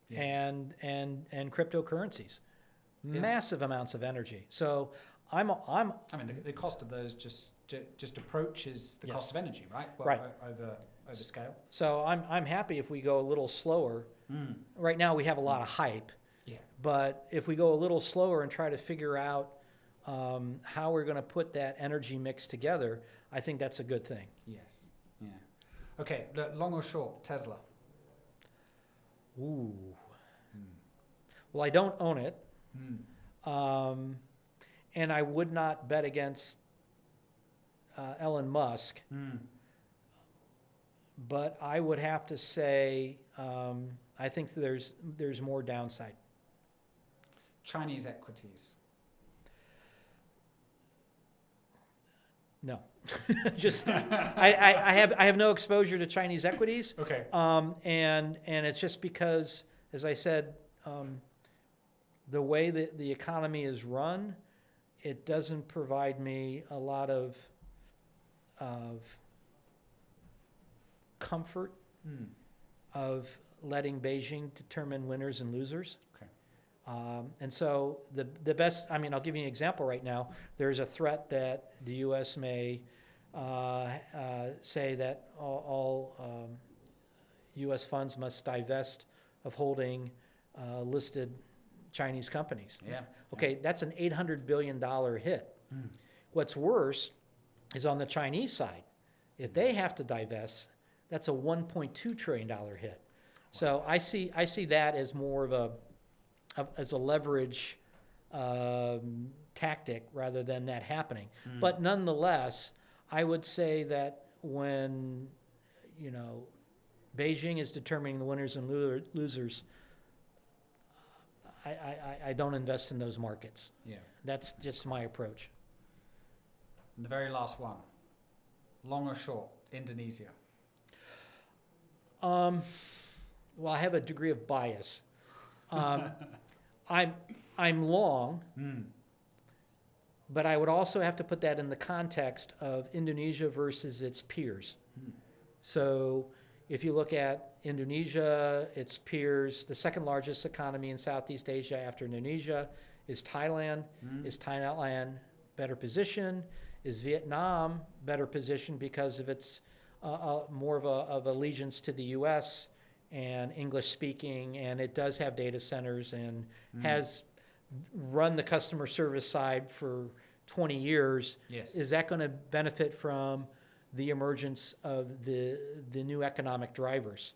Yeah. And cryptocurrencies. Yeah. Massive amounts of energy. So I mean, the cost of those just approaches the cost of energy, right? Well, right. Over scale. So I'm happy if we go a little slower. Right now we have a lot of hype. Yeah. But if we go a little slower and try to figure out how we're going to put that energy mix together, I think that's a good thing. Yes. Yeah. Okay. Long or short, Tesla? Ooh. Well, I don't own it. And I would not bet against Elon Musk. But I would have to say I think there's more downside. Chinese equities? No. Just I have no exposure to Chinese equities. Okay. And it's just because, as I said, the way that the economy is run, it doesn't provide me a lot of comfort of letting Beijing determine winners and losers. Okay. And so the best, I mean, I'll give you an example right now. There's a threat that the U.S. may say that all U.S. funds must divest of holding listed Chinese companies. Yeah. Okay, that's an $800 billion hit. What's worse is on the Chinese side. If they have to divest, that's a $1.2 trillion hit. Wow. So I see that as more of a leverage tactic rather than that happening. But nonetheless, I would say that when Beijing is determining the winners and losers, I don't invest in those markets. Yeah. That's just my approach. And the very last one, long or short, Indonesia? Well, I have a degree of bias. I'm long, but I would also have to put that in the context of Indonesia versus its peers. So if you look at Indonesia, its peers, the second largest economy in Southeast Asia after Indonesia is Thailand. Is Thailand better positioned? Is Vietnam better positioned because of its more of allegiance to the U.S. and English speaking, and it does have data centers and has run the customer service side for 20 years. Yes. Is that going to benefit from the emergence of the new economic drivers?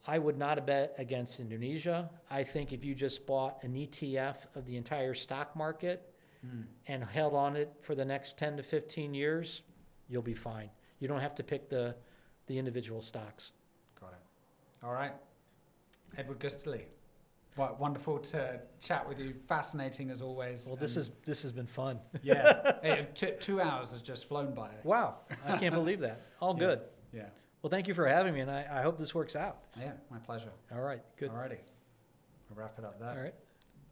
I would not bet against Indonesia. I think if you just bought an ETF of the entire stock market and held on it for the next 10 to 15 years, you'll be fine. You don't have to pick the individual stocks. Got it. All right. Edward Gustely. Wonderful to chat with you. Fascinating as always. Well, this has been fun. Yeah. Hey, 2 hours has just flown by. Wow, I can't believe that. All Yeah. good. Yeah. Well, thank you for having me, and I hope this works out. Yeah, my pleasure. All right, good. Alrighty. We'll wrap it up there. All right.